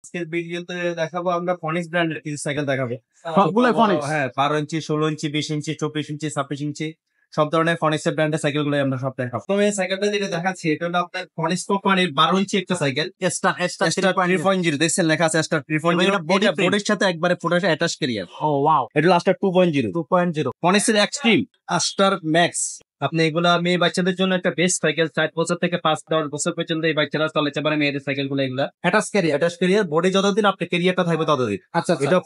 আজকের ভিডিওতে দেখাবো আমরা ফনিক্স ব্র্যান্ডের কিছু সাইকেল দেখাবো। সবগুলোই ফনিক্স? হ্যাঁ, 12 ইঞ্চি, 16 ইঞ্চি, 20 ইঞ্চি, 24 ইঞ্চি, 26 ইঞ্চি সব ধরনের ফনিক্স এর ব্র্যান্ডের সাইকেল গুলো আমরা সব দেখাবো। প্রথমে সাইকেলটা যেটা দেখাচ্ছি এটা হলো আপনার ফনিক্স কোম্পানির 12 ইঞ্চি একটা সাইকেল। স্টার 3.0 দেখছেন লেখা আছে স্টার 3.0। body print? বোর্ডের সাথে একবারে ফুটাসে অ্যাটাচ ক্যারিয়ার। ও ওয়াও, এটা হলো স্টার 2.0। 2.0 ফনিক্স এর এক্সট্রিম, স্টার ম্যাক্স। আপনি এগুলা মেয়ে বাচ্চাদের জন্য একটা বেস্ট সাইকেল। 4 বছর থেকে 5-10 বছর পর্যন্ত এই বাচ্চারা চালাতে পারে মেয়েদের সাইকেল গুলো। এগুলা অ্যাটাচ ক্যারিয়ার। অ্যাটাচ ক্যারিয়ার, বোর্ডে যতদিন আপনি ক্যারিয়ারটা থাকবে ততদিন। আচ্ছা আচ্ছা, এটা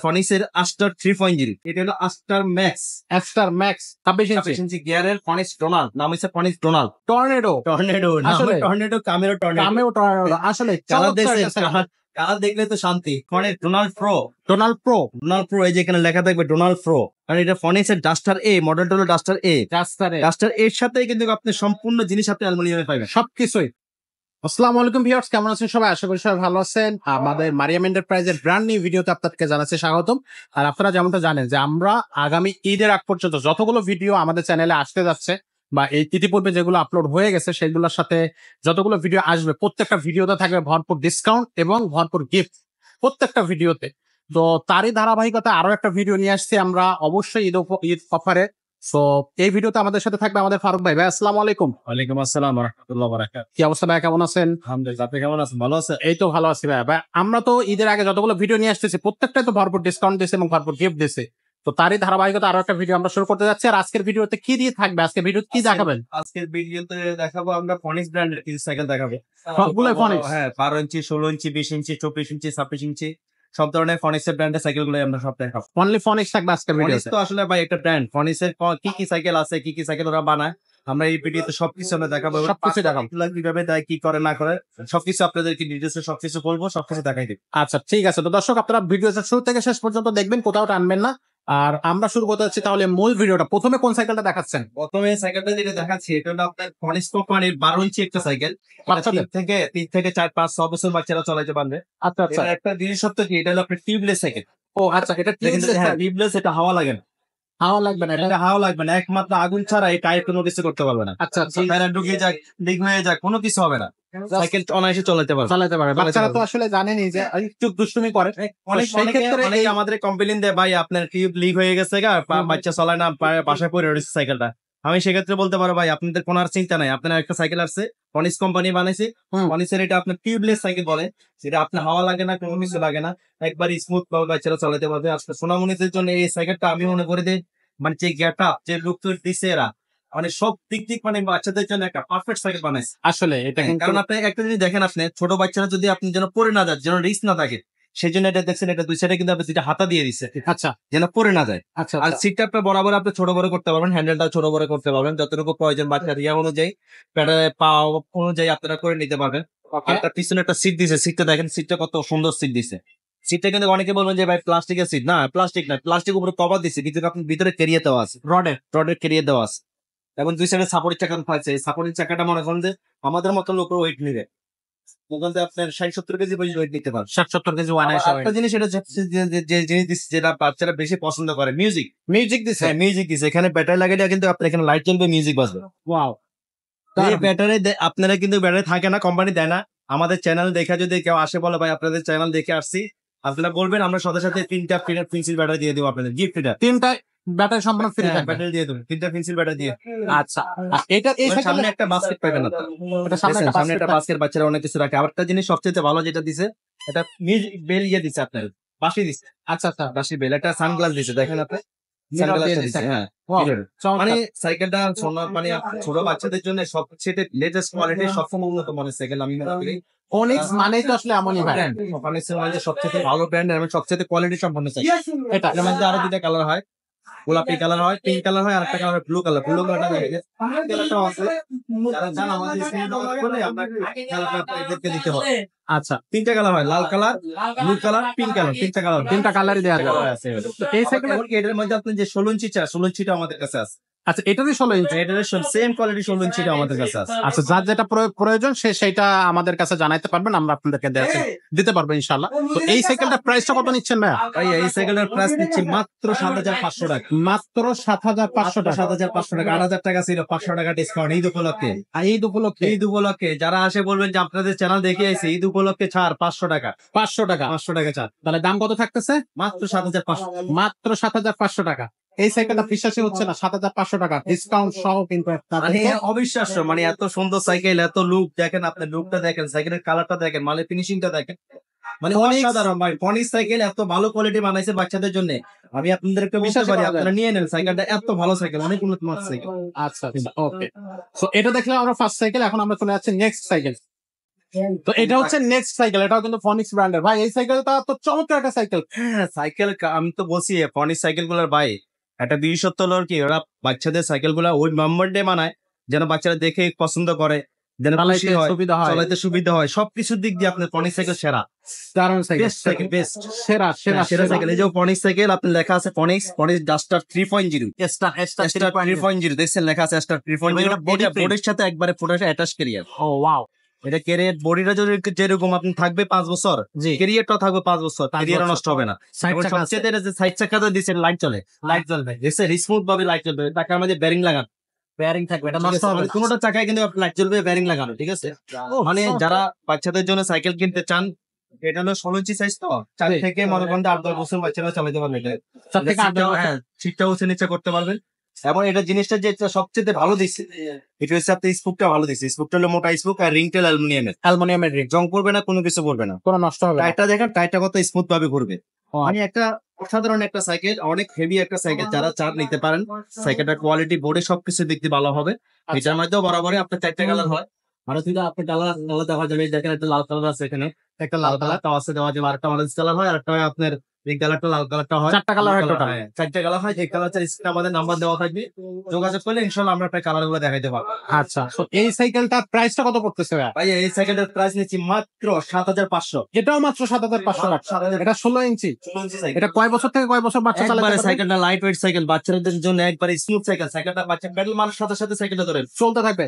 ফনিক্স এর আস্টার 3.0। এটা হলো Aster Max Star Max 26 inch 26 inch গিয়ারের ফনিক্স ডোনাল্ড। নাম হচ্ছে ফনিক্স ডোনাল্ড। টর্নেডো। টর্নেডো আসলে? টর্নেডো কামেরো টর্নেডো। কামেও টর্নেডো আসলে কালার চমৎকার একটা দেখছেন? সাইকেল। কালার দেখলে তো শান্তি। Phoenix Donald pro. Donald pro, Donald pro, এই যে এখানে লেখা থাকবে ডোনাল্ড প্রো। কারণ এটা ফনিক্স এর ডাস্টার এ, মডেলটা হলো ডাস্টার এ। রাস্তারে ডাস্টার এর সাথেই কিন্তু আপনি সম্পূর্ণ জিনিস আপনি অ্যালুমিনিয়ামে পাবেন। সবকিছুই। আসসালামু আলাইকুম ভিউয়ার্স, কেমন আছেন সবাই? আশা করি সবাই ভালো আছেন। আমাদের মারিয়াম এন্টারপ্রাইজের ব্র্যান্ড নিউ ভিডিওতে আপনাদেরকে জানাচ্ছি স্বাগতম। আর আপনারা যেমনটা জানেন যে আমরা আগামী ঈদের আগ পর্যন্ত যতগুলো ভিডিও আমাদের চ্যানেলে আসতে যাচ্ছে বা এই ইতিপূর্বে যেগুলো আপলোড হয়ে গেছে সেগুলোর সাথে যতগুলো ভিডিও আসবে প্রত্যেকটা ভিডিওতে থাকবে ভরপুর ডিসকাউন্ট এবং ভরপুর গিফট প্রত্যেকটা ভিডিওতে। তো তারই ধারাবাহিকতা আরো একটা ভিডিও নিয়ে আসছি আমরা, অবশ্যই ঈদ অফারে। সো এই ভিডিওতে আমাদের সাথে থাকবে আমাদের ফারুক ভাই। ভাই আসসালামু আলাইকুম। ওয়ালাইকুম আসসালাম ওয়া রাহমাতুল্লাহি ওয়া বারাকাতুহু। কি অবস্থা ভাই, কেমন আছেন? আলহামদুলিল্লাহ, আপনি কেমন আছেন? ভালো আছেন? এই তো ভালো আছি ভাই। ভাই আমরা তো ঈদের আগে যতগুলো ভিডিও নিয়ে আসতেছি প্রত্যেকটাই তো ভরপুর ডিসকাউন্ট দিয়েছে এবং ভরপুর গিফট দিয়েছে। তো তারই ধারাবাহিকতা আরো একটা ভিডিও আমরা শুরু করতে যাচ্ছি। আর আজকের ভিডিওতে কি দিয়ে থাকবে, আজকের ভিডিওতে কি দেখাবেন? আজকের ভিডিওতে দেখাবো আমরা ফনিক্স ব্র্যান্ডের কিছু সাইকেল দেখাবো। সবগুলোই ফনিক্স? হ্যাঁ, 12 ইঞ্চি, 16 ইঞ্চি, 20 ইঞ্চি, 24 ইঞ্চি, 26 ইঞ্চি সব ধরনের ফনিক্স এর ব্র্যান্ডের সাইকেল গুলো আমরা সব দেখাবো। অনলি ফনিক্স থাকবে আজকের ফনিক্স ভিডিওতে। তো আসলে ভাই একটা ব্র্যান্ড। ফনিক্স এর কি কি সাইকেল আছে, কি কি সাইকেল ওরা বানায়, আমরা এই ভিডিওতে সবকিছু আমরা দেখাবো। সবকিছু দেখাবো। এগুলা কিভাবে দেয়, কি করে না করে সবকিছু আপনাদেরকে ডিটেইলসে সবকিছু বলবো, সবকিছু দেখাই দেব। আচ্ছা ঠিক আছে। তো দর্শক আপনারা ভিডিওটা শুরু থেকে শেষ পর্যন্ত দেখবেন, কোথাও টানবেন না। আর আমরা শুরু করতে যাচ্ছি তাহলে মূল ভিডিওটা। প্রথমে কোন সাইকেলটা দেখাচ্ছেন? প্রথমে সাইকেলটা যেটা দেখাচ্ছি এটা হলো আপনার ফনিক্স কোম্পানির 12 ইঞ্চি একটা সাইকেল। বাচ্চাদের? 3 থেকে 4-5-6 বছর বাচ্চারা চালাতে পারবে। আচ্ছা আচ্ছা। এটা একটা বিশেষত্ব কি, এটা হলো আপনার টিউবলেস সাইকেল। ও আচ্ছা, এটা টিউবলেস, এটা হাওয়া লাগে না। হাওয়া লাগবে না এটা? এটা হাওয়া লাগবে না, একমাত্র আগুন ছাড়া এই টায়ার কোনো কিছু করতে পারবে না। আচ্ছা আচ্ছা, টায়ার ঢুকিয়ে যাক, লিক হয়ে যাক, কোনো কিছু হবে না। সাইকেল অনায়াসে চালাতে পারবে। চালাতে পারবে। চালাতে বাচ্চারা তো পারবে। আসলে জানেনই যে একটু দুষ্টুমি করে। অনেক সেই ক্ষেত্রে অনেকে আমাদের কমপ্লেইন দেয়, ভাই আপনার টিউব লিক হয়ে গেছে গা, বাচ্চা চালায় না, বাসায় পড়ে রয়েছে সাইকেলটা। আমি সেক্ষেত্রে বলতে পারো ভাই আপনাদের কোনো আর চিন্তা নাই। আপনার একটা সাইকেল আসছে, ফনিক্স কোম্পানি বানাইছে। ফনিক্সের এটা আপনার টিউবলেস সাইকেল বলে, সেটা আপনার হাওয়া লাগে না, কোনো কিছু লাগে না, একবার স্মুথ ভাবে বাচ্চারা চালাতে পারবে। আজকে সোনামণিদের জন্য এই সাইকেলটা আমি মনে করে দিই, মানে যে গেট আপ, যে লুক তো দিচ্ছে এরা, মানে সব দিক মানে বাচ্চাদের জন্য একটা পারফেক্ট সাইকেল বানাইছে। আসলে এটা কিন্তু কারণ আপনি একটা জিনিস দেখেন, আপনি ছোট বাচ্চারা যদি আপনি যেন পড়ে না যায়, যেন রিস্ক না থাকে, সেই জন্য এটা দেখছেন, এটা দুই সাইডে কিন্তু আপনি দুইটা হাতা দিয়ে দিচ্ছে, আচ্ছা যেন পড়ে না যায়। আচ্ছা আর আচ্ছা। সিটটা আপনি বরাবর আপনি ছোট বড় করতে পারবেন, হ্যান্ডেলটা ছোট বড় করতে পারবেন, যতটুকু প্রয়োজন বাচ্চার ইয়া অনুযায়ী, প্যাডেলে পা অনুযায়ী আপনারা করে নিতে পারবেন। আর তার পিছনে একটা সিট দিছে, সিটটা দেখেন, সিটটা কত সুন্দর সিট দিছে। সিটটা কিন্তু অনেকে বলবেন যে ভাই প্লাস্টিকের সিট, না প্লাস্টিক না, প্লাস্টিক উপরে কভার দিছে, কিন্তু আপনি ভিতরে কেরিয়ে দেওয়া আছে, রডের কেরিয়ে দেওয়া আছে। এবং দুই সাইডে সাপোর্টের চাকা পাইছে। এই সাপোর্টের চাকাটা মনে করেন যে আমাদের মতো লোকের ওয়েট নিবে, ওখান থেকে আপনার 60-70 কেজি পর্যন্ত ওয়েট নিতে পারবে। 60-70 কেজি একটা জিনিস এটা যে জিনিস দিচ্ছে, যেটা বাচ্চারা বেশি পছন্দ করে, মিউজিক দিচ্ছে। হ্যাঁ, মিউজিক দিচ্ছে। এখানে ব্যাটারি লাগাইলে কিন্তু আপনার এখানে লাইট জ্বলবে, মিউজিক বাজবে। ওয়াও। এই ব্যাটারি আপনারা কিন্তু ব্যাটারি থাকে না, কোম্পানি দেয় না। আমাদের চ্যানেল দেখে যদি কেউ আসে বলে ভাই আপনাদের চ্যানেল দেখে আসছি, আপনারা বলবেন, আমরা সাথে সাথে 3টা পেন্সিল ব্যাটারি দিয়ে দেবো আপনাদের গিফট। এটা 3টা ব্যাটারি সম্পূর্ণ ফ্রি থাকবে। ব্যাটারি দিয়ে দেবো, 3টা পেন্সিল ব্যাটারি দিয়ে। আচ্ছা, এটা এই সামনে সাইকেলে একটা বাস্কেট পাবেন না, এটা সামনে একটা সামনে একটা বাস্কেট, বাচ্চারা অনেক কিছু রাখে। আবার একটা জিনিস সবচেয়ে ভালো যেটা দিছে, এটা মিউজিক বেল ইয়ে দিছে, আপনার বাঁশি দিছে। আচ্ছা আচ্ছা, বাঁশি বেল, একটা সানগ্লাস দিছে, দেখেন আপনি Mirror সানগ্লাস দিয়ে দিছে। দিছে। হ্যাঁ, Wow, mirror। চমৎকার। মানে সাইকেলটা মানে ছোট বাচ্চাদের জন্য সবচেয়ে লেটেস্ট কোয়ালিটির সবচেয়ে উন্নত মানের সাইকেল আমি মনে করি। ফনিক্স মানেই তো আসলে এমনই ভাই। ফনিক্সের মধ্যে সবচেয়ে ভালো ব্র্যান্ড এবং সবচেয়ে কোয়ালিটি সম্পন্ন সাইকেল। এটা এর মধ্যে আরো দুইটা কালার হয়, গোলাপি কালার হয়, পিঙ্ক কালার হয়, আর একটা কালার ব্লু কালার। ব্লু কালারটা দেখে কালারটাও আছে, যারা চান আমাদের স্ক্রিনে দেওয়া বলে আপনাকে কালারটা এদেরকে দিতে হবে। আচ্ছা, 3টা কালার হয়, লাল colour, blue colour, pink colour, 3টা কালার। 3টা কালারই দেওয়া যাবে। আছে। তো এই সাইকেলে এটার মধ্যে আপনি যে 16 ইঞ্চি 16 ইঞ্চিটা আমাদের কাছে আছে। আচ্ছা, এটারই 16 ইঞ্চি। এটার সেম কোয়ালিটি 16 ইঞ্চিটা আমাদের কাছে আছে। আচ্ছা, যার যেটা প্রয়োজন সেইটা আমাদের কাছে জানাইতে পারবেন, আমরা আপনাদেরকে দিতে পারবো ইনশাল্লাহ। তো এই সাইকেলটা প্রাইসটা কত নিচ্ছেন ভাইয়া? ভাই এই সাইকেলের প্রাইস নিচ্ছি মাত্র 7,500 টাকা। মাত্র 7,500 টাকা। 7,500 টাকা, 8,000 টাকা ছিল, 500 টাকা ডিসকাউন্ট ঈদ উপলক্ষে। ঈদ উপলক্ষে? ঈদ উপলক্ষে যারা আসে বলবেন যে আপনাদের চ্যানেল দেখে আইছি, ঈদ উপলক্ষে ছাড় 500 টাকা। 500 টাকা? 500 টাকা ছাড়। তাহলে দাম কত থাকতেছে? মাত্র 7,500। মাত্র 7,500 টাকা। এই সাইকেলটা বিশ্বাসই হচ্ছে না, 7,500 টাকা ডিসকাউন্ট সহ কিন্তু মানে অবিশ্বাস্য, মানে এত সুন্দর সাইকেল, এত লুক দেখেন, আপনার লুকটা দেখেন, সাইকেলের কালারটা দেখেন, মানে ফিনিশিংটা দেখেন, মানে অসাধারণ ভাই। ফনিক্স সাইকেল এত ভালো কোয়ালিটি বানাইছে বাচ্চাদের জন্য, আমি আপনাদেরকে বিশ্বাস করি, আপনারা নিয়ে নেন সাইকেলটা, এত ভালো সাইকেল, অনেক উন্নত মানের সাইকেল। আচ্ছা, ওকে। সো এটা দেখলাম আমরা ফার্স্ট সাইকেল, এখন আমরা চলে যাচ্ছি নেক্সট সাইকেল। তো এটা হচ্ছে নেক্সট সাইকেল, এটাও কিন্তু ফনিক্স ব্র্যান্ডের। ভাই এই সাইকেলটা তো চমৎকার একটা সাইকেল। হ্যাঁ সাইকেল, আমি তো বলছি ফনিক্স সাইকেল গুলার ভাই একটা বিশেষত্ব হলো কি, ওরা বাচ্চাদের সাইকেল গুলা ওই নাম্বার ডে বানায় যেন বাচ্চারা দেখে পছন্দ করে, যেন খুশি হয়, চালাইতে সুবিধা হয়, সবকিছুর দিক দিয়ে আপনার ফনিক্স সাইকেল সেরা। দারুণ সাইকেল, বেস্ট সাইকেল, বেস্ট, সেরা সেরা সেরা সাইকেল। এই যে ফনিক্স সাইকেল, আপনার লেখা আছে ফনিক্স ডাস্টার 3.0, স্টার 3.0 দেখছেন লেখা আছে স্টার 3.0। বডির সাথে একবারে পুরোটা অ্যাটাচ ক্যারিয়ার। ও ওয়াও। এটা ক্যারিয়ার বডিটা যদি যেরকম আপনি থাকবে 5 বছর, ক্যারিয়ারটা থাকবে 5 বছর, ক্যারিয়ার নষ্ট হবে না। সবচেয়ে এটা যে সাইড চাকাটা দিয়েছে লাইট চলে, লাইট জ্বলবে, দেখছেন স্মুথ ভাবে লাইট জ্বলবে। টাকার মধ্যে বেয়ারিং লাগানো, বেয়ারিং থাকবে, এটা নষ্ট হবে না। কোনোটা চাকায় কিন্তু লাইট জ্বলবে, বেয়ারিং লাগানো, ঠিক আছে। মানে যারা বাচ্চাদের জন্য সাইকেল কিনতে চান, এটা হলো 16 ইঞ্চি সাইজ, তো 4 থেকে মনে করেন 8-10 বছর বাচ্চারা চালাতে পারবে। এটা 4 থেকে 8 বছর, হ্যাঁ সিটটাও উঁচু নিচে করতে পারবেন। এবং এটা জিনিসটা যেটা সবচেয়ে ভালো দিচ্ছে, এটা হচ্ছে আপনার স্পুকটা ভালো দিচ্ছে। স্পুকটা হলো মোটা স্পুক, আর রিংটেল অ্যালুমিনিয়ামের রিং, জং পড়বে না, কোনো কিছু পড়বে না, কোনো নষ্ট হবে না। টায়ারটা দেখেন, টায়ারটা কত স্মুথ ভাবে ঘুরবে। মানে একটা অসাধারণ একটা সাইকেল, অনেক হেভি একটা সাইকেল, যারা চার নিতে পারেন। সাইকেলটার কোয়ালিটি, বোর্ডে সবকিছু দেখতে ভালো হবে। এটার মধ্যেও বরাবরই আপনার 4টা কালার হয়, আর দুইটা আপনার কালার দেওয়া যাবে। দেখেন একটা লাল কালার আছে, এখানে একটা লাল কালার তাও আছে দেওয়া যাবে, আরেকটা অরেঞ্জ কালার হয়, আরেকটা আপনার পিঙ্ক কালারটা, লাল কালারটা হয়। 4টা কালার হয় টোটাল? 4টা কালার হয়। এই কালার স্ক্রিনে আমাদের নাম্বার দেওয়া থাকবে, যোগাযোগ করলে ইনশাআল্লাহ আমরা আপনার কালার গুলো দেখাইতে পারবো। আচ্ছা, তো এই সাইকেলটার প্রাইসটা কত পড়তেছে ভাই? এই সাইকেলটার প্রাইস নিচ্ছি মাত্র 7,500। এটাও মাত্র 7,500 টাকা। এটা 16 ইঞ্চি। এটা কয় বছর থেকে কয় বছর বাচ্চা চালাতে পারবে? সাইকেলটা লাইট ওয়েট সাইকেল, বাচ্চাদের জন্য একবারে স্মুথ সাইকেল। সাইকেলটা বাচ্চা পেডাল মারার সাথে সাথে সাইকেলটা ধরে চলতে থাকবে,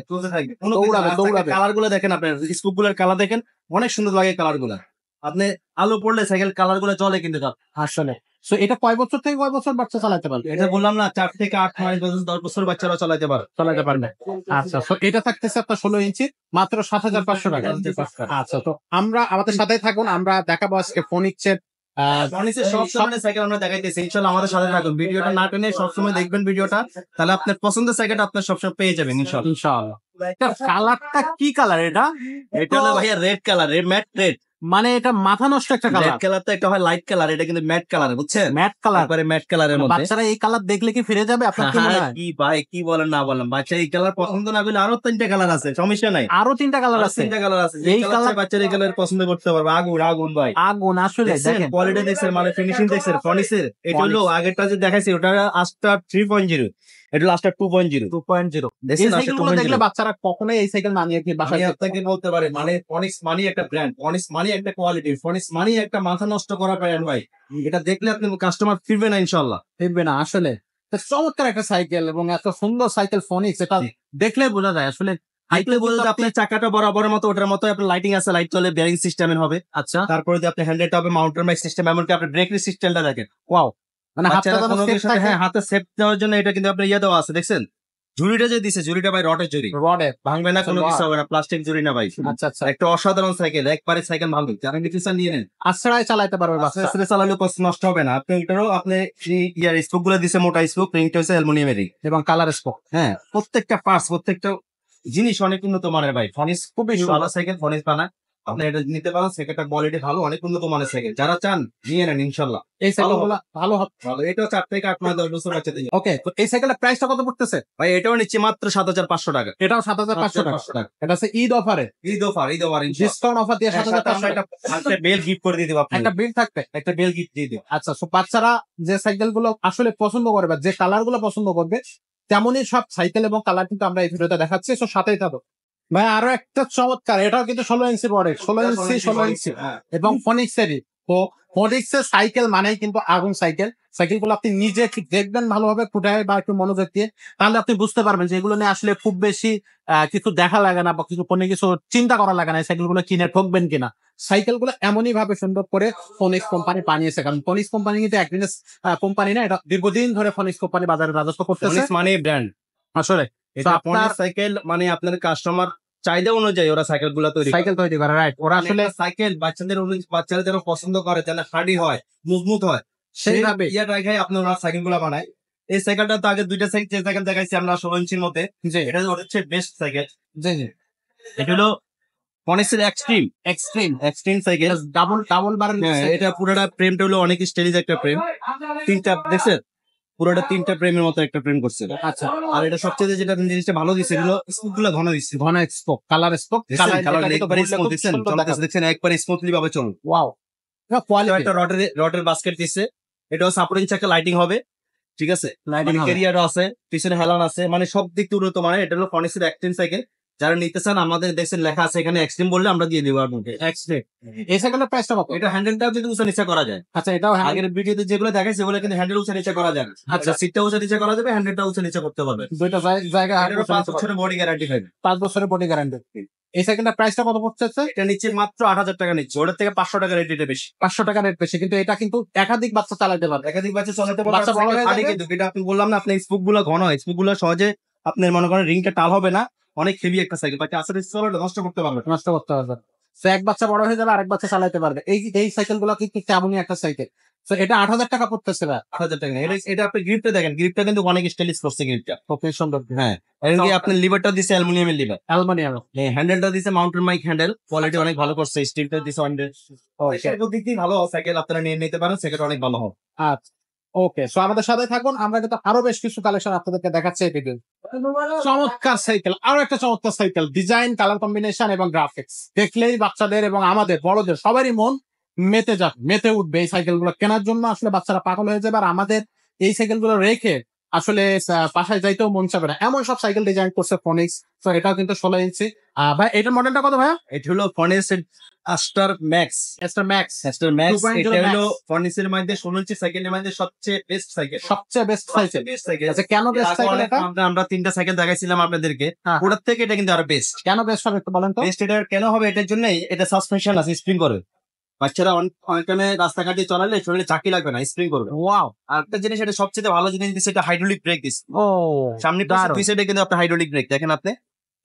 দৌড়াবে। কালার গুলো দেখেন, আপনার স্কুপ গুলোর কালার দেখেন, অনেক সুন্দর লাগে কালার গুলা। আপনি আলো পড়লে সাইকেল কালার গুলো চলে কিন্তু আসলে। সো এটা কয় বছর থেকে কয় বছর বাচ্চা চালাতে পারবে? এটা বললাম না, 4 থেকে 8, 9 বছর, 10 বছর বাচ্চারা চালাতে পারবে। আচ্ছা, তো এটা থাকতেছে আপনার 16 ইঞ্চি, মাত্র 7,500 টাকা। আচ্ছা, তো আমরা আমাদের সাথেই থাকুন, আমরা দেখাবো আজকে ফনিক্সের সব ধরনের সাইকেল আমরা দেখাইতেছি। ইনশাআল্লাহ আমাদের সাথে থাকুন, ভিডিওটা না টেনে সবসময় দেখবেন ভিডিওটা, তাহলে আপনার পছন্দের সাইকেলটা আপনার সবসময় পেয়ে যাবেন ইনশাআল্লাহ। ইনশাআল্লাহ। এটা কালারটা কি কালার? এটা হলো ভাইয়া রেড কালার, ম্যাট রেড। মানে এটা মাথা নষ্ট একটা কালার। রেড কালার তো একটা হয় লাইট কালার, এটা কিন্তু ম্যাট কালার, বুঝছেন? ম্যাট কালার, একবারে ম্যাট কালারের মধ্যে। বাচ্চারা এই কালার দেখলে কি ফিরে যাবে? আপনার কি মনে হয়? কি ভাই, কি বলেন না বলেন, বাচ্চা এই কালার পছন্দ না করলে আরো 3টা কালার আছে, সমস্যা নাই। আরো 3টা কালার আছে? 3টা কালার আছে, এই কালার বাচ্চারা এই কালার পছন্দ করতে পারবে। আগুন আগুন ভাই, আগুন। আসলে দেখেন কোয়ালিটি দেখছেন, মানে ফিনিশিং দেখছেন ফনিক্সের। এটা হলো আগেরটা যে দেখাইছি, ওটা আস্টার 3.0, এটা হলো আস্টার 2.0। এই সাইকেলগুলো দেখলে বাচ্চারা কখনোই এই সাইকেল না নিয়ে কি বাসায় আপনাকে বলতে পারে, মানে ফনিক্স মানি একটা ব্র্যান্ড, ফনিক্স মানি একটা কোয়ালিটি, ফনিক্স মানি একটা মাথা নষ্ট করা ব্র্যান্ড ভাই। এটা দেখলে আপনি কাস্টমার ফিরবে না ইনশাআল্লাহ, ফিরবে না। আসলে চমৎকার একটা সাইকেল এবং এত সুন্দর সাইকেল ফনিক্স, এটা দেখলে বোঝা যায়। আসলে হাইটলে বলতে আপনার চাকাটা বরাবরের মতো, ওটার মতো আপনার লাইটিং আছে, লাইট চলে, বেয়ারিং সিস্টেমের হবে। আচ্ছা, তারপরে যে আপনি হ্যান্ডেলটা হবে মাউন্টেন বাইক সিস্টেম, এমনকি আপনার ব্রেক সিস্টেমটা দেখেন, ওয়াও। মানে হাতে সেফ দেওয়ার জন্য এটা কিন্তু আপনার ইয়ে দেওয়া আছে, দেখছেন? ঝুড়িটা যে দিছে, ঝুড়িটা ভাই রডের ঝুড়ি, ভাঙবে না, কোনো কিছু হবে না, প্লাস্টিক ঝুড়ি না ভাই। আচ্ছা আচ্ছা, একটা অসাধারণ সাইকেল, একবারে সাইকেল ভাঙবে, যারা নিতে নিয়ে নেন, আশ্রয় চালাতে পারবে, আস্তে চালালে নষ্ট হবে না। আপনি এটারও আপনি ইয়ার স্পোক গুলো দিছে, মোটা স্পোক, রিংটা হচ্ছে অ্যালুমিনিয়ামের এবং কালার স্পোক। হ্যাঁ, প্রত্যেকটা পার্টস, প্রত্যেকটা জিনিস অনেক উন্নত মানের ভাই। ফনিক্স খুবই ভালো সাইকেল, ফনিক্স বানায়, আপনি এটা নিতে পারেন। সাইকেলটার কোয়ালিটি ভালো, অনেক উন্নত মানের সাইকেল, যারা চান নিয়ে নেন ইনশাআল্লাহ। এই সাইকেলগুলো ভালো হবে। এটাও 4 থেকে 8, 9, 10 বছর বাচ্চাদের। ওকে, তো এই সাইকেলের প্রাইসটা কত পড়তেছে ভাই? এটাও নিচ্ছে মাত্র 7,500 টাকা। এটাও 7,500 টাকা। এটা আছে ঈদ অফারে, ঈদ অফার ডিসকাউন্ট অফার দিয়ে 7,500 টাকা। একটা বেল গিফট করে দিয়ে দেব, একটা বিল থাকবে, একটা বেল গিফট দিয়ে দেব। আচ্ছা, সো বাচ্চারা যে সাইকেলগুলো আসলে পছন্দ করবে, যে কালার গুলো পছন্দ করবে, তেমনই সব সাইকেল এবং কালার কিন্তু আমরা এই ভিডিওতে দেখাচ্ছি। সো সাথেই থাকো ভাই। আরো একটা চমৎকার, এটাও কিন্তু 16 ইঞ্চি বডি, 16 ইঞ্চি এবং ফনিক্সেরই। তো ফনিক্সের সাইকেল মানেই কিন্তু আগুন সাইকেল। সাইকেল গুলো আপনি নিজে ঠিক দেখবেন ভালোভাবে ফুটায় বা একটু মনোযোগ দিয়ে, তাহলে আপনি বুঝতে পারবেন যে এগুলো নিয়ে আসলে খুব বেশি কিছু দেখা লাগে না বা কোনো কিছু চিন্তা করা লাগে না সাইকেল গুলো কিনে ঠকবেন কিনা। সাইকেল গুলো এমনই ভাবে সুন্দর করে ফোনিক্স কোম্পানি বানিয়েছে, কারণ ফোনিক্স কোম্পানি কিন্তু একদিনের কোম্পানি না, এটা দীর্ঘদিন ধরে ফোনিক্স কোম্পানি বাজারে রাজত্ব করতেছে ফনিক্স মানে ব্র্যান্ড, আসলে। এটা আপনার ফনিক্স সাইকেল মানে আপনার কাস্টমার চাহিদা অনুযায়ী ওরা সাইকেল গুলা তৈরি করে। সাইকেল তৈরি করে, রাইট। ওরা আসলে সাইকেল বাচ্চারা যেন পছন্দ করে, যেন হার্ডি হয়, মজবুত হয়, সেইভাবে ইয়া রাখাই আপনার ওরা সাইকেল গুলা বানায়। এই সাইকেলটা তো আগে দুইটা সাইকেল, যে সাইকেল দেখাইছি আমরা 16 ইঞ্চির মধ্যে, জি এটা হচ্ছে বেস্ট সাইকেল। জি জি এটা হলো ফনিক্সের এক্সট্রিম এক্সট্রিম সাইকেল। ডাবল বারের হ্যাঁ, এটা পুরোটা ফ্রেমটা হলো অনেক স্টাইলিশ একটা ফ্রেম, তিনটা দেখছেন, পুরোটা তিনটা ফ্রেমের মতো একটা ফ্রেম করছে। আচ্ছা, আর এটা সবচেয়ে যেটা জিনিসটা ভালো দিচ্ছে হলো স্মুথ গুলো ঘন দিচ্ছে। ঘন স্পোক, কালার স্পোক, কালার একবারে স্মুথ দিচ্ছেন, চলতেছে দেখছেন একবারে স্মুথলি ভাবে চলুন। ওয়াও, কোয়ালিটি একটা রডের বাস্কেট দিচ্ছে, এটাও সাপোর্টিং চাকা, লাইটিং হবে, ঠিক আছে, লাইটিং হবে। ক্যারিয়ার আছে, পিছনে হেলান আছে, মানে সব দিক থেকে উন্নত মানের। এটা হলো ফনিক্সের এক্সট্রিম সাইকেল। যারা নিতে চান আমাদের দেখছেন লেখা আছে এখানে এক্সট্রিম বললে আমরা দিয়ে দিব আপনাকে। এক্সট্রে এই সাইকেলের প্রাইসটা কত? এটা হ্যান্ডেলটাও কিন্তু উঁচা নিচা করা যায়। আচ্ছা, এটাও আগের ভিডিওতে যেগুলো দেখাই সেগুলো কিন্তু হ্যান্ডেল উঁচা নিচা করা যায়। আচ্ছা, সিটটা উঁচা নিচা করা যাবে, হ্যান্ডেলটা উঁচা নিচা করতে পারবে। দুইটা জায়গা 5 বছরের বডি গ্যারান্টি পাবে। 5 বছরের বডি গ্যারান্টি। এই সাইকেলটার প্রাইসটা কত পড়ছে? এটা নিচে মাত্র 8,000 টাকা নিচ্ছে, ওটার থেকে 500 টাকা রেট এটা বেশি। 500 টাকা রেট বেশি, কিন্তু এটা কিন্তু একাধিক বাচ্চা চালাতে পারবে। একাধিক বাচ্চা চালাতে পারবে। বাচ্চা বড় হয়ে যাবে। কিন্তু এটা আপনি বললাম না, আপনার স্পুক গুলো ঘন হয়, স্পুক গুলো সহজে আপনার মনে করেন রিংটা টাল হবে না, অনেক হেভি একটা সাইকেল, বাচ্চা আসলে নষ্ট করতে পারবে। নষ্ট করতে পারবে। তো এক বাচ্চা বড় হয়ে যাবে, আরেক বাচ্চা চালাতে পারবে। এই সাইকেল গুলো কিন্তু তেমনই একটা সাইকেল। তো এটা 8,000 টাকা পড়তেছে না? 8,000 টাকা। এটা আপনি গ্রিপটা দেখেন, গ্রিপটা কিন্তু অনেক স্টাইলিশ করছে গ্রিপটা, খুব সুন্দর। হ্যাঁ। এমনকি আপনার লিভারটা দিছে অ্যালুমিনিয়ামের লিভার, অ্যালুমিনিয়াম। হ্যান্ডেলটা দিছে মাউন্টেন বাইক হ্যান্ডেল, কোয়ালিটি অনেক ভালো করছে, স্টিলটা দিছে অনেক দিক দিয়ে ভালো সাইকেল, আপনারা নিয়ে নিতে পারেন, সাইকেল অনেক ভালো হবে। আচ্ছা, ওকে। সো আমাদের সাথে থাকুন, আমরা কিন্তু আরো বেশ কিছু কালেকশন আপনাদেরকে দেখাচ্ছি এই ভিডিও। চমৎকার সাইকেল, আরো একটা চমৎকার সাইকেল, ডিজাইন, কালার কম্বিনেশন এবং গ্রাফিক্স দেখলেই বাচ্চাদের এবং আমাদের বড়দের সবারই মন মেতে উঠবে। এই সাইকেল গুলো কেনার জন্য আসলে বাচ্চারা পাগল হয়ে যাবে, আর আমাদের এই সাইকেল গুলো রেখে আসলে বাসায় যাইতেও মন চাবে না, এমন সব সাইকেল ডিজাইন করছে ফোনিক্স। তো এটাও কিন্তু 16 ইঞ্চি। ভাই, এটার মডেলটা কত ভাইয়া? এটা হলো ফনিক্সের Aster Max. Aster Max. Aster Max 2.0 এটা হলো Max। ফনিক্সের মধ্যে 16 ইঞ্চি সাইকেলের মধ্যে সবচেয়ে বেস্ট সাইকেল। সবচেয়ে বেস্ট সাইকেল। Best cycle. আচ্ছা, কেন বেস্ট সাইকেল এটা? আমরা তিনটা সাইকেল দেখাইছিলাম আপনাদেরকে, হ্যাঁ। ওটার থেকে এটা কিন্তু আরো বেস্ট। কেন বেস্ট হবে একটু বলেন তো? বেস্ট এটা কেন হবে? এটার জন্যই এটা সাসপেনশন আছে, স্প্রিং করবে। বাচ্চারা অনেক টাইমে রাস্তাঘাটে চালালে শরীরে চাকি লাগবে না, স্প্রিং করবে। ওয়াও। আর একটা জিনিস, এটা সবচেয়ে ভালো জিনিস দিচ্ছে, এটা হাইড্রোলিক ব্রেক দিচ্ছে। ও, সামনে দারুণ। দুই সাইডে কিন্তু আপনার হাইড্রোলিক ব্রেক দেখেন আপনি,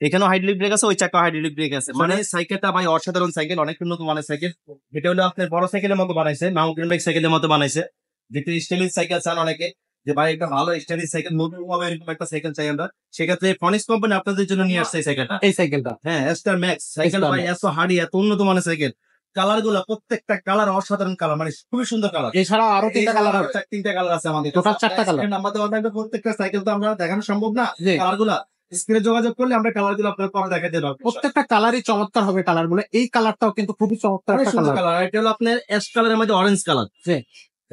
এখানেও হাইড্রোলিক ব্রেক আছে, ওই চাকা হাইড্রোলিক ব্রেক আছে। মানে সাইকেলটা ভাই অসাধারণ সাইকেল, অনেক উন্নত মানের সাইকেল। এটা হলো আপনার বড় সাইকেলের মতো বানাইছে, মাউন্টেন বাইক সাইকেলের মতো বানাইছে। যেটা স্টাইলিশ সাইকেল চান অনেকে, যে ভাই একটা ভালো স্টাইলিশ সাইকেল, নতুন ভাবে এরকম একটা সাইকেল চাই আমরা, সেক্ষেত্রে ফনিক্স কোম্পানি আপনাদের জন্য নিয়ে আসছে এই সাইকেলটা। এই সাইকেলটা হ্যাঁ, এস্টার ম্যাক্স সাইকেল ভাই, এত হার্ডি, এত উন্নত মানের সাইকেল। কালার গুলো প্রত্যেকটা কালার অসাধারণ কালার, মানে খুবই সুন্দর কালার। এছাড়াও আরো 3টা কালার হবে। 3টা কালার আছে আমাদের, টোটাল 4টা কালার। আমাদের অনলাইনে প্রত্যেকটা সাইকেল তো আমরা দেখানো সম্ভব না, জি। কালার গুলা স্ক্রিনে যোগাযোগ করলে আমরা কালার গুলো আপনার পরে দেখাতে পারবো। প্রত্যেকটা কালারই চমৎকার হবে কালার গুলো। এই কালারটাও কিন্তু খুবই চমৎকার অনেক একটা সুন্দর কালার। কালার। এটা হলো আপনার অ্যাশ কালারের মধ্যে অরেঞ্জ কালার, জি।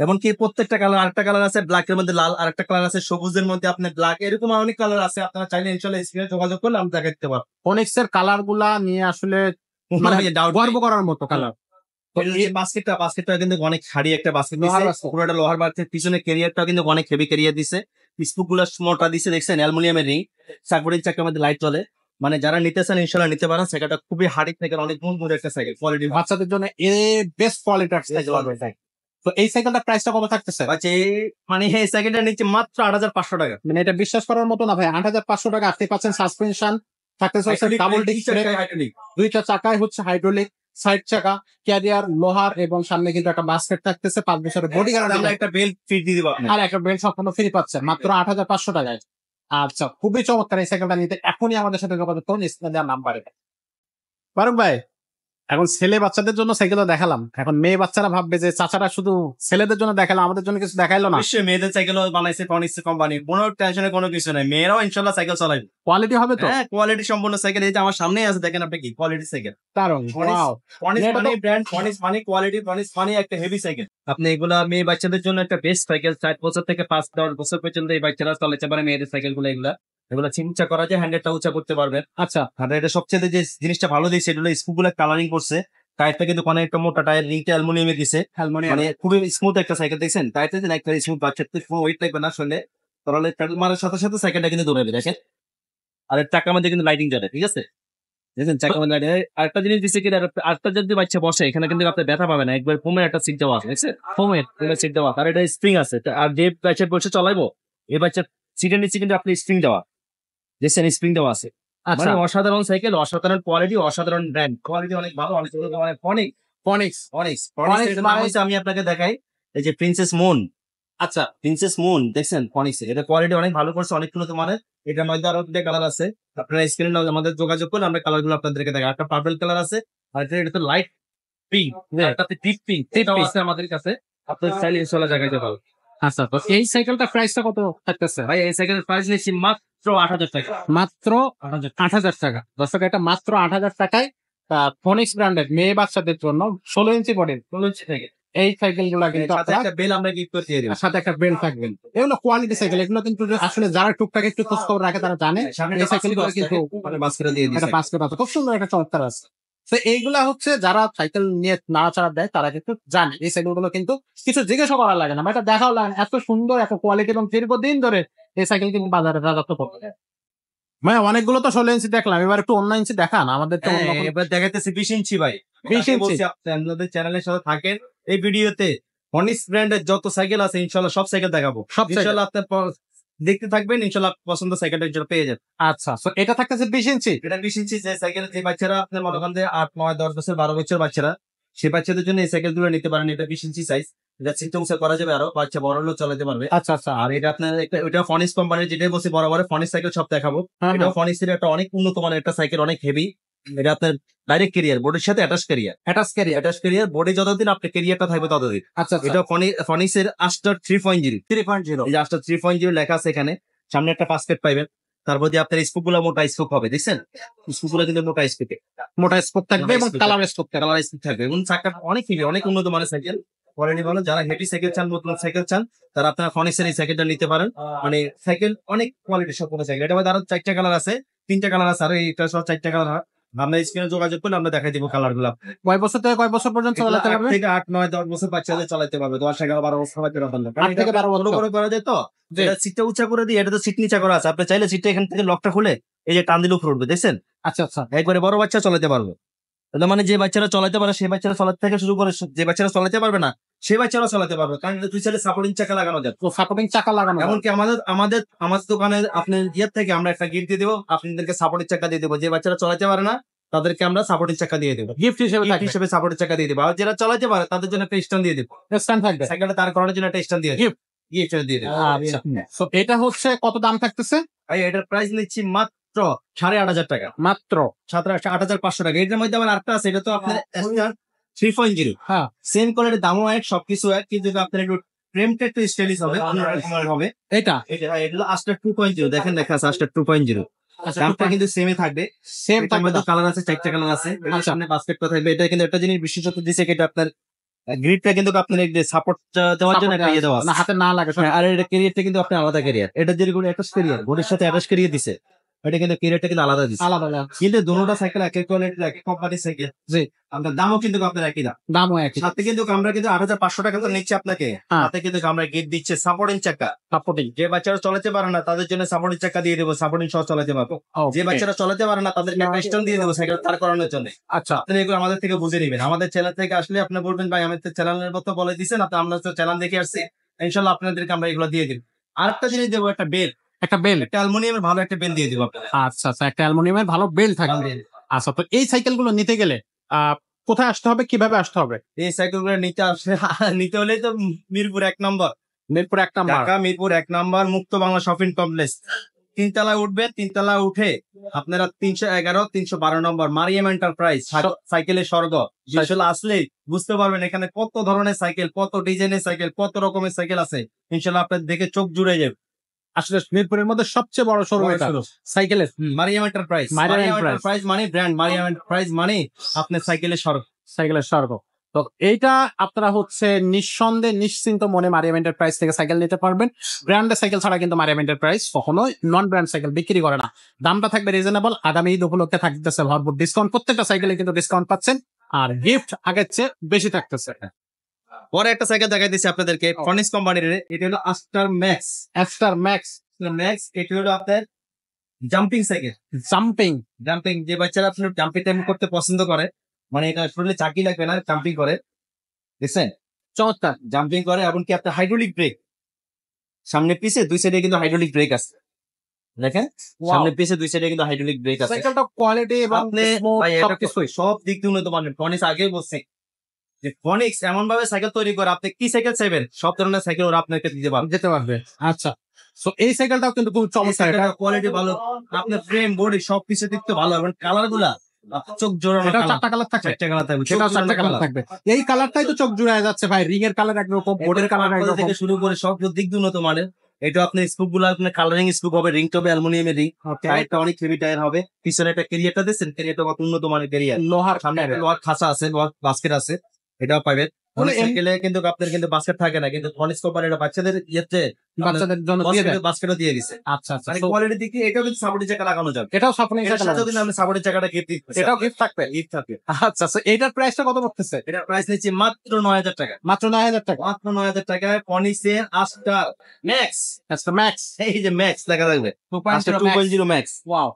এমনকি প্রত্যেকটা কালার, আরেকটা কালার আছে ব্ল্যাকের মধ্যে লাল, আরেকটা কালার আছে সবুজের মধ্যে আপনার ব্ল্যাক, এরকম অনেক কালার আছে। আপনারা চাইলে ইনশাআল্লাহ স্ক্রিনে যোগাযোগ করলে আমরা দেখাতে পারবো। ফোনিক্স এর কালার গুলা নিয়ে আসলে মানে গর্ব করার মতো কালার। বাস্কেটটা কিন্তু অনেক হাড়ি একটা বাস্কেট লোহার দিছে, basket। পুরোটা লোহার বাস্কেট। পিছনে ক্যারিয়ারটা কিন্তু অনেক হেভি ক্যারিয়ার দিছে, স্পুক গুলো মোটা দিছে, দেখছেন অ্যালুমিনিয়ামের রিং, সাকবোর্ডিং চাকার মধ্যে লাইট চলে। মানে যারা নিতে চান ইনশাআল্লাহ নিতে পারেন, সাইকেলটা খুবই হাড়ি সাইকেল, অনেক মজবুত একটা সাইকেল, কোয়ালিটি। বাচ্চাদের জন্য বেস্ট কোয়ালিটির সাইকেল হবে। তো এই সাইকেলটার প্রাইসটা কত থাকতেছে? মানে এই সাইকেলটা নিচ্ছে মাত্র 8,500 টাকা। মানে এটা বিশ্বাস করার মতো না ভাই, 8,500 টাকা। আপনি পাচ্ছেন সাসপেনশন, থাকতেছে ডাবল ডিস্ক ব্রেক, দুইটা চাকায় হচ্ছে হাইড্রোলিক, সাইড চাকা, ক্যারিয়ার লোহার, এবং সামনে কিন্তু একটা বাস্কেট থাকতেছে, 5 বছরের বডি আমরা গ্যারান্টি, একটা বেল্ট ফিট দিয়ে দিব আপনার। আর একটা বেল্ট সম্পূর্ণ ফ্রি পাচ্ছেন মাত্র 8,500 টাকায়। আচ্ছা, খুবই চমৎকার। এই সাইকেলটা নিতে এখনই আমাদের সাথে যোগাযোগ করুন স্ক্রিনে দেওয়া নাম্বারে। ফারুক ভাই, এখন ছেলে বাচ্চাদের জন্য সাইকেলও দেখালাম, এখন মেয়ে বাচ্চারা ভাববে যে চাচারা শুধু ছেলেদের জন্য দেখালাম, আমাদের জন্য কিছু দেখাইলো না। অবশ্যই মেয়েদের সাইকেল বানাইছে ফনিক্স কোম্পানি, কোনো টেনশনের কোনো কিছু নাই, মেয়েরাও ইনশাআল্লাহ সাইকেল চালাবে। কোয়ালিটি হবে তো? হ্যাঁ, কোয়ালিটি সম্পূর্ণ সাইকেল, এই যে আমার সামনেই আছে, দেখেন আপনি কি কোয়ালিটি সাইকেল। দারুণ। ওয়াও। ফনিক্স এটা তো- মানে ব্র্যান্ড, ফনিক্স মানে কোয়ালিটি, ফনিক্স মানে একটা হেভি সাইকেল। আপনি এগুলা মেয়ে বাচ্চাদের জন্য একটা বেস্ট সাইকেল, 4 বছর থেকে 5-10 বছর পর্যন্ত এই বাচ্চারা চালাতে পারে মেয়েদের সাইকেল গুলো। এগুলা চিমচা করা যায়, হ্যান্ডেলটা উঁচা করতে পারবেন। আচ্ছা, আর এটা সবচেয়ে যে জিনিসটা ভালো দিয়েছে, এটা হলো স্পুক গুলা কালারিং করছে, টায়ারটা কিন্তু অনেকটা মোটা টায়ার, রিংটা অ্যালুমিনিয়ামে দিছে, মানে খুবই স্মুথ একটা সাইকেল। দেখছেন টায়ারটা যেন একটা স্মুথ, বাচ্চার তো কোনো ওয়েট লাগবে না আসলে, তাহলে প্যাডেল মারার সাথে সাথে সাইকেলটা কিন্তু দৌড়াবে। দেখেন আর এর চাকার মধ্যে কিন্তু লাইটিং জ্বলে, ঠিক আছে? দেখেন চাকার মধ্যে lighting। আরেকটা জিনিস দিচ্ছে কি, আরেকটা যদি বাচ্চা বসে এখানে কিন্তু আপনি ব্যথা পাবে না, একবার ফোমের একটা সিট দেওয়া আছে, দেখছেন ফোমের সিট দেওয়া, আর এটা স্প্রিং আছে। আর যে বাচ্চা বসে চালাইবো এই বাচ্চার সিটের নিচে কিন্তু আপনি স্প্রিং দেওয়া, দেখছেন স্প্রিং দেওয়া আছে। আচ্ছা, মানে অসাধারণ সাইকেল, অসাধারণ কোয়ালিটি, অসাধারণ ব্র্যান্ড, কোয়ালিটি অনেক ভালো, অনেক অনেক অনেক ফনিক্স। অনেক Phoenix এটার নাম মানে- হচ্ছে, আমি আপনাকে দেখাই, এই যে প্রিন্সেস মুন। আচ্ছা, প্রিন্সেস মুন দেখছেন ফনিক্সের, এটা কোয়ালিটি অনেক ভালো করছে, অনেক উন্নত মানের। এটার মধ্যে আরো দুটো কালার আছে, আপনারা স্ক্রিনে আমাদের যোগাযোগ করলে আমরা কালার গুলো আপনাদেরকে দেখাই। একটা পার্পল কালার আছে, আর এটা তো লাইট পিঙ্ক, একটাতে ডিপ পিঙ্ক, এটাও আছে আমাদের কাছে। আপনার চাইলে ইনশাআল্লাহ জায়গাতে পাবেন। আচ্ছা। তো এই সাইকেলটা প্রাইসটা কত থাকতেছে? ভাই এই সাইকেলের প্রাইস নিচ্ছি মাত্র 8,000 টাকা। মাত্র 8,000 টাকা। দর্শক, এটা মাত্র 8,000 টাকায় ফোনিক্স ব্র্যান্ডের মেয়ে বাচ্চাদের জন্য 16 ইঞ্চি বডির বলছি থেকে এই সাইকেল গুলা কিন্তু সাথে একটা বেল আমরা গিফট করে দিয়ে দিব। সাথে একটা বেল্ট থাকবেন। এগুলো কোয়ালিটি সাইকেল, এগুলো কিন্তু আসলে যারা টুকটাক একটু খোঁজ খবর রাখে তারা জানে এই সাইকেল গুলো কিন্তু মানে বাস্কেটে দিয়ে একটা দিয়েছে। বাস্কেট আছে, খুব সুন্দর একটা চমৎকার আছে। তো এইগুলা হচ্ছে যারা সাইকেল নিয়ে নাড়াচাড়া দেয় তারা কিন্তু জানে এই সাইকেল গুলো কিন্তু কিছু জিজ্ঞাসা করা লাগে না বা এটা দেখাও লাগে না। এত সুন্দর, এত কোয়ালিটি এবং দীর্ঘদিন ধরে এই সাইকেল কিন্তু বাজারে রাজত্ব করবে। ভাই অনেকগুলো তো 16 ইঞ্চি দেখলাম, এবার একটু অন্য ইঞ্চি দেখান আমাদের তো। হ্যাঁ, এবার দেখাইতেছি 20 ইঞ্চি ভাই। 20 ইঞ্চি। বলছি আপনাদের চ্যানেলের সাথে থাকেন, এই ভিডিওতে ফনিক্স ব্র্যান্ডের যত সাইকেল আছে ইনশাআল্লাহ সব সাইকেল দেখাবো। সব সাইকেল। ইনশাআল্লাহ আপনার দেখতে থাকবেন, ইনশাআল্লাহ পছন্দ সাইকেলটা ইনশাআল্লাহ পেয়ে যাবেন। আচ্ছা, তো এটা থাকতেছে 20 ইঞ্চি। এটা 20 ইঞ্চি যে সাইকেল, যে বাচ্চারা আপনার মনে করেন যে 8, 9, 10 বছর, 12 বছর বাচ্চারা, সে বাচ্চাদের জন্য এই সাইকেল গুলো নিতে পারেন। এটা 20 ইঞ্চি সাইজ, এটা সিট উঁচা করা যাবে, আরো বাচ্চা বড় হলেও চালাতে পারবে। আচ্ছা আচ্ছা। আর এটা আপনার ওইটা ফনিক্স কোম্পানির, যেটাই বলছি বরাবর ফনিক্স সাইকেল সব দেখাবো। হ্যাঁ, এটাও হ্যাঁ। ফনিক্স এর একটা অনেক উন্নত মানের একটা সাইকেল, অনেক হেভি। এটা আপনার ডাইরেক্ট ক্যারিয়ার, বোর্ডের সাথে অ্যাটাচ ক্যারিয়ার। অ্যাটাচ ক্যারিয়ার বোর্ডে যতদিন আপনার ক্যারিয়ারটা থাকবে ততদিন। আচ্ছা আচ্ছা। এটা ফনিক্স এর আস্টার 3.0, 3.0। এই যে আস্টার 3.0 লেখা আছে এখানে, সামনে একটা পাসকেট পাইবেন। তারপর দিয়ে আপনার স্পুক গুলো মোটা স্পুক হবে, দেখছেন স্পুক গুলো কিন্তু মোটা স্পুকে, মোটা স্পোক থাকবে এবং কালার স্পোক থাকবে। কালার স্পুক থাকবে, এবং চাকা অনেক হেভি, অনেক উন্নত মানের সাইকেল। কোয়ালিটি ভালো, যারা হেভি সাইকেল চান, নতুন সাইকেল চান, তারা আপনারা ফনিক্স এর এই সাইকেলটা নিতে পারেন। মানে সাইকেল অনেক কোয়ালিটি সম্পূর্ণ সাইকেল। এটা মধ্যে আরো 4টা কালার আছে, 3টা কালার আছে, আর এইটা সব 4টা কালার হয়। আমরা স্ক্রিনে যোগাযোগ করলে আমরা দেখাই দিব কালার গুলো। কয় বছর থেকে কয় বছর পর্যন্ত চালাতে পারবে? থেকে 8, 9, 10 বছর বাচ্চাদের চালাতে পারবে, 10, 11, 12 বছর বাচ্চারা পারবে। 8 থেকে 12 বছর। করে করা যায় তো, জি। এটা সিটটা উঁচা করে দিয়ে, এটা তো সিট নিচা করা আছে, আপনি চাইলে সিটটা এখান থেকে লকটা খুলে এই যে টান দিলে উপরে উঠবে, দেখছেন আচ্ছা আচ্ছা। একবারে বড় বাচ্চা চালাতে পারবে। তার মানে যে বাচ্চারা চালাতে পারে সেই বাচ্চারা চালাতে থেকে শুরু করে, যে বাচ্চারা চালাতে পারবে না সেই বাচ্চারা চালাতে পারবে, কারণ দুই সাইডে সাপোর্টিং চাকা লাগানো যায়। তো সাপোর্টিং চাকা লাগানো যাবে। এমনকি আমাদের দোকানে আপনার ইয়ের থেকে আমরা একটা গিফট দিয়ে দেবো, আপনাদেরকে সাপোর্টিং চাকা দিয়ে দেবো। যে বাচ্চারা চালাতে পারে না তাদেরকে আমরা সাপোর্টিং চাকা দিয়ে দেবো, গিফট হিসেবে গিফট থাকবে। হিসেবে সাপোর্টিং চাকা দিয়ে দেবো। আর যারা চালাতে পারে তাদের জন্য একটা স্ট্যান্ড দিয়ে দেবো, স্ট্যান্ড থাকবে। সাইকেলটা দাঁড় করানোর জন্য একটা স্ট্যান্ড দিয়ে Gift. গিফট দিয়ে দেবো। আচ্ছা। তো এটা হচ্ছে কত দাম থাকতেছে? ভাই এটার প্রাইস নিচ্ছি মাত্র 8,500 টাকা, মাত্র 8,500 টাকা। এটার মধ্যে আবার আরেকটা আছে, এটা তো আপনার 3.0, হ্যাঁ। সেম কোয়ালিটি, দামও এক, সবকিছু এক, কিন্তু আপনার একটু ফ্রেমটা একটু স্টাইলিশ হবে, অন্যরকম হবে। এটা এটা আস্টার 2.0, দেখেন লেখা আছে আস্টার 2.0, দামটা কিন্তু সেমই থাকবে। সেম এটার থাকবে। মধ্যে কালার আছে, 4টা কালার আছে, আচ্ছা। সামনে বাস্কেটটা থাকবে। এটা কিন্তু একটা জিনিস বিশেষত দিছে, এটা আপনার গ্রিডটা কিন্তু আপনার সাপোর্ট দেওয়ার জন্য একটা ইয়ে দেওয়া আছে। না, হাতে না লাগে। হ্যাঁ, আর এটা ক্যারিয়ারটা কিন্তু আপনার আলাদা ক্যারিয়ার, এটা যেরকম অ্যাটাচ ক্যারিয়ার, বোর্ডের সাথে অ্যাটাচ ক্যারিয়ার দিছে, এটা কিন্তু ক্যারিয়ারটা কিন্তু আলাদা দিছে। আলাদা আলাদা। কিন্তু দুটোটা সাইকেল একই কোয়ালিটির, একই কোম্পানির সাইকেল। জি। আপনার দামও কিন্তু আপনার একই দাম। দামও একই। সাথে কিন্তু আমরা কিন্তু 8,500 টাকা তো নিচ্ছি আপনাকে, হ্যাঁ। সাথে কিন্তু আমরা গিফট দিচ্ছে সাপোর্টিং চাকা। সাপোর্টিং। যে বাচ্চারা চালাতে পারে না তাদের জন্য সাপোর্টিং চাকা দিয়ে দেবো, সাপোর্টিং সহ চালাতে পারবো। যে বাচ্চারা চালাতে পারে না তাদেরকে একটা স্ট্যান্ড দিয়ে দেবো সাইকেল দাঁড় করানোর জন্য। আচ্ছা। আপনি এগুলো আমাদের থেকে বুঝে নেবেন, আমাদের চ্যানেল থেকে আসলে আপনি বলবেন ভাই আমাদের চ্যানেলের মতো বলে দিচ্ছেন, আমরা তো চ্যানেল দেখে আসছি, ইনশাল্লাহ আপনাদেরকে আমরা এগুলো দিয়ে দিব। আরেকটা জিনিস দেবো, একটা বেল, একটা বেল। একটা অ্যালুমিনিয়ামের ভালো একটা বেল দিয়ে দিব আপনাদের। আচ্ছা আচ্ছা, একটা অ্যালুমিনিয়ামের ভালো বেল থাকবে। আচ্ছা, তো এই সাইকেল গুলো নিতে গেলে কোথায় আসতে হবে, কিভাবে আসতে হবে? এই সাইকেল গুলো নিতে হলেই তো মিরপুর 1 নম্বর, মিরপুর 1 নাম্বার। ঢাকা মিরপুর 1 নম্বর মুক্ত বাংলা শপিং কমপ্লেক্স, 3 তলায় উঠবে, 3 তলা উঠে আপনারা 311, 312 নম্বর মারিয়াম এন্টারপ্রাইজ, সাইকেলের স্বর্গ। আসলে আসলেই বুঝতে পারবেন এখানে কত ধরনের সাইকেল, কত ডিজাইনের সাইকেল, কত রকমের সাইকেল আছে, ইনশাল্লাহ আপনার দেখে চোখ জুড়ে যাবে। আসলে মিরপুরের মধ্যে সবচেয়ে বড় শোরুম এটা সাইকেলের। Mariam enterprise, Mariam Mariam enterprise enterprise মানে ব্র্যান্ড, মারিয়াম এন্টারপ্রাইজ মানে আপনার সাইকেলের স্বর্গ। সাইকেলের স্বর্গ। তো এইটা আপনারা হচ্ছে নিঃসন্দেহে নিশ্চিন্ত মনে মারিয়াম এন্টারপ্রাইজ থেকে সাইকেল নিতে পারবেন। ব্র্যান্ডের সাইকেল ছাড়া কিন্তু মারিয়াম এন্টারপ্রাইজ কখনোই নন ব্র্যান্ড সাইকেল বিক্রি করে না। দামটা থাকবে রিজনেবল। আগামী ঈদ উপলক্ষে থাকতেছে ভরপুর ডিসকাউন্ট, প্রত্যেকটা সাইকেলে কিন্তু ডিসকাউন্ট পাচ্ছেন। আর গিফট আগের চেয়ে বেশি থাকতেছে। পরে একটা সাইকেল দেখাই দিচ্ছি আপনাদেরকে ফনিক্স কোম্পানির, এটা হলো আস্টার ম্যাক্স। এক্সটার ম্যাক্স ম্যাক্স এটা হলো আপনার জাম্পিং সাইকেল। জাম্পিং জাম্পিং যে বাচ্চারা আপনার জাম্পিং টাইম করতে পছন্দ করে, মানে এটা আসলে চাকি লাগবে না, জাম্পিং করে, দেখছেন চমৎকার। জাম্পিং করে। এমনকি আপনার হাইড্রোলিক ব্রেক, সামনে পিছে দুই সাইডে কিন্তু হাইড্রোলিক ব্রেক আছে, দেখেন সামনে পিছে দুই সাইডে কিন্তু হাইড্রোলিক ব্রেক আছে। সাইকেলটা কোয়ালিটি এবং আপনি smooth ভাই এটা সবকিছুই। সব দিক দিয়ে উন্নত মানের। ফনিক্স আগেই বলছে যে ফনিক্স এমন ভাবে সাইকেল তৈরি করে, আপনি কি সাইকেল চাইবেন সব ধরনের সাইকেল ওরা আপনাকে দিতে পারবে। যেতে পারবে। আচ্ছা, সো এই সাইকেলটাও কিন্তু খুব চমৎকার। এটা কোয়ালিটি ভালো, আপনার ফ্রেম বডি সবকিছু দিক তো ভালো, এবং কালার গুলা আপনার চোখ জোড়ানো এটা colour। চারটা কালার থাকবে, চারটা কালার থাকবে, সেটাও চোখ চারটা জোড়ানো কালার colour। থাকবে। এই কালারটাই তো চোখ জুড়ায় যাচ্ছে ভাই। রিং এর কালার একরকম, বোর্ডের কালার এরপরে একরকম। থেকে শুরু করে সব দিক দিয়ে উন্নত মানের। এটা আপনার স্কুপ গুলো আপনার কালারিং স্কুপ হবে, রিং হবে অ্যালুমিনিয়ামের রিং, টায়ারটা অনেক হেভি টায়ার হবে, পিছনে একটা ক্যারিয়ারটা দিচ্ছেন, ক্যারিয়ারটা কত উন্নত মানের ক্যারিয়ার, লোহার সামনে একটা লোহার খাঁচা আছে, লোহার বাস্কেট আছে, এটাও পাবেন। মানে অনেক সাইকেলে কিন্তু আপনার কিন্তু বাস্কেট থাকে না, কিন্তু ফনিক্স কোম্পানি এটা বাচ্চাদের ইয়েতে বাচ্চাদের জন্য দিয়ে দেয়। বাস্কেটও দিয়ে দিছে। আচ্ছা আচ্ছা, মানে so কোয়ালিটি দিক দিয়ে এটাও কিন্তু সাপোর্টের চাকা লাগানো যাবে, এটাও সাপোর্টিং এটার সাথেও কিন্তু আপনি সাপোর্টের চাকাটা গিফট দিচ্ছেন, এটাও গিফট থাকবে। গিফট থাকে। আচ্ছা, সো এইটার প্রাইসটা কত পড়তেছে? এটার প্রাইস নিচ্ছে মাত্র 9,000 টাকা। মাত্র 9,000 টাকা। মাত্র 9,000 টাকায় ফনিক্সের আস্টার ম্যাক্স। আচ্ছা, ম্যাক্স এই যে ম্যাক্স দেখা থাকবে, আস্টার 2.0 ম্যাক্স। ওয়াও।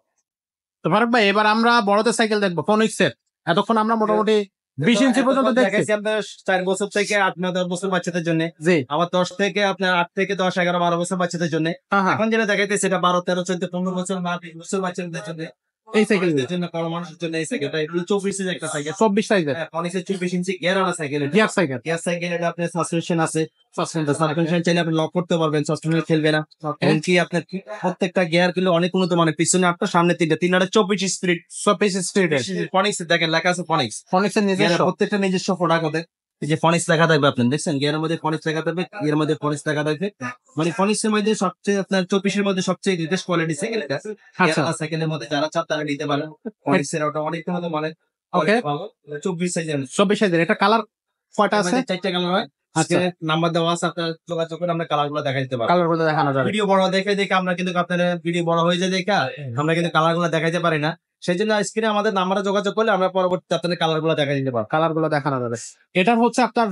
তো ফারুক ভাই, এবার আমরা বড়দের সাইকেল দেখবো ফনিক্সের। এতক্ষণ আমরা মোটামুটি 20 ইঞ্চি পর্যন্ত দেখছি। দেখাচ্ছি আপনার 4 বছর থেকে 8-9 বছর বাচ্চাদের জন্য, জি, আবার 10 থেকে আপনার 8 থেকে 10, 11, 12 বছর বাচ্চাদের জন্য। হ্যাঁ হ্যাঁ, এখন যেটা দেখাইতেছে সেটা 12, 13, 14, 15 বছর বা 20 বছর বাচ্চাদের জন্য, এই সাইকেল মানুষদের জন্য, বড় মানুষের জন্য এই সাইকেলটা। এটা 24 ইঞ্চি একটা সাইকেল, 24 সাইজের ফনিক্সের 24 ইঞ্চি গিয়ারওয়ালা cycle. Gear cycle. Gear cycle, এটা আপনার সাসপেনশন আছে, সাসপেনশন চাইলে আপনি লক করতে পারবেন, সাসপেনশন খেলবে না। এমনকি আপনার প্রত্যেকটা গিয়ার গুলো অনেক উন্নত মানের, পিছনে 8টা, সামনে 3টা, 24 স্পিড। 24 স্ট্রিটের ফনিক্স দেখেন লেখা আছে ফনিক্স, ফনিক্সের নিজস্ব। প্রত্যেকটা নিজস্ব প্রোডাক্ট ওদের। এই যে ফনিক্স লেখা থাকবে, আপনি দেখছেন গিয়ারের মধ্যে ফনিক্স লেখা থাকবে, গিয়ারের মধ্যে ফনিক্স লেখা থাকবে। মানে ফনিক্সের মধ্যে সবচেয়ে আপনার 24 এর মধ্যে সবচেয়ে লেটেস্ট কোয়ালিটি সাইকেল এটা। আচ্ছা, সাইকেলের মধ্যে যারা চান তারা নিতে পারেন, ফনিক্সের ওটা অনেক উন্নত মানের। ওকে, 24 সাইজের 24 সাইজের। এটা কালার কয়টা আছে? 4টা কালার হয়। আচ্ছা, আজকে নাম্বার দেওয়া আছে, আপনার যোগাযোগ করে আমরা কালার গুলো দেখা দিতে পারবো। কালার গুলো দেখানো যাবে। ভিডিও বড় দেখে দেখে আমরা কিন্তু আপনার ভিডিও বড় হয়ে যায় দেখে আমরা কিন্তু কালার গুলো দেখাইতে পারি না, সেই জন্য স্ক্রিনে আমাদের নাম্বারে যোগাযোগ করলে আমরা পরবর্তী আপনাদের কালার গুলো দেখা দিতে পারবো। কালার গুলো দেখানো যাবে। এটার হচ্ছে আপনার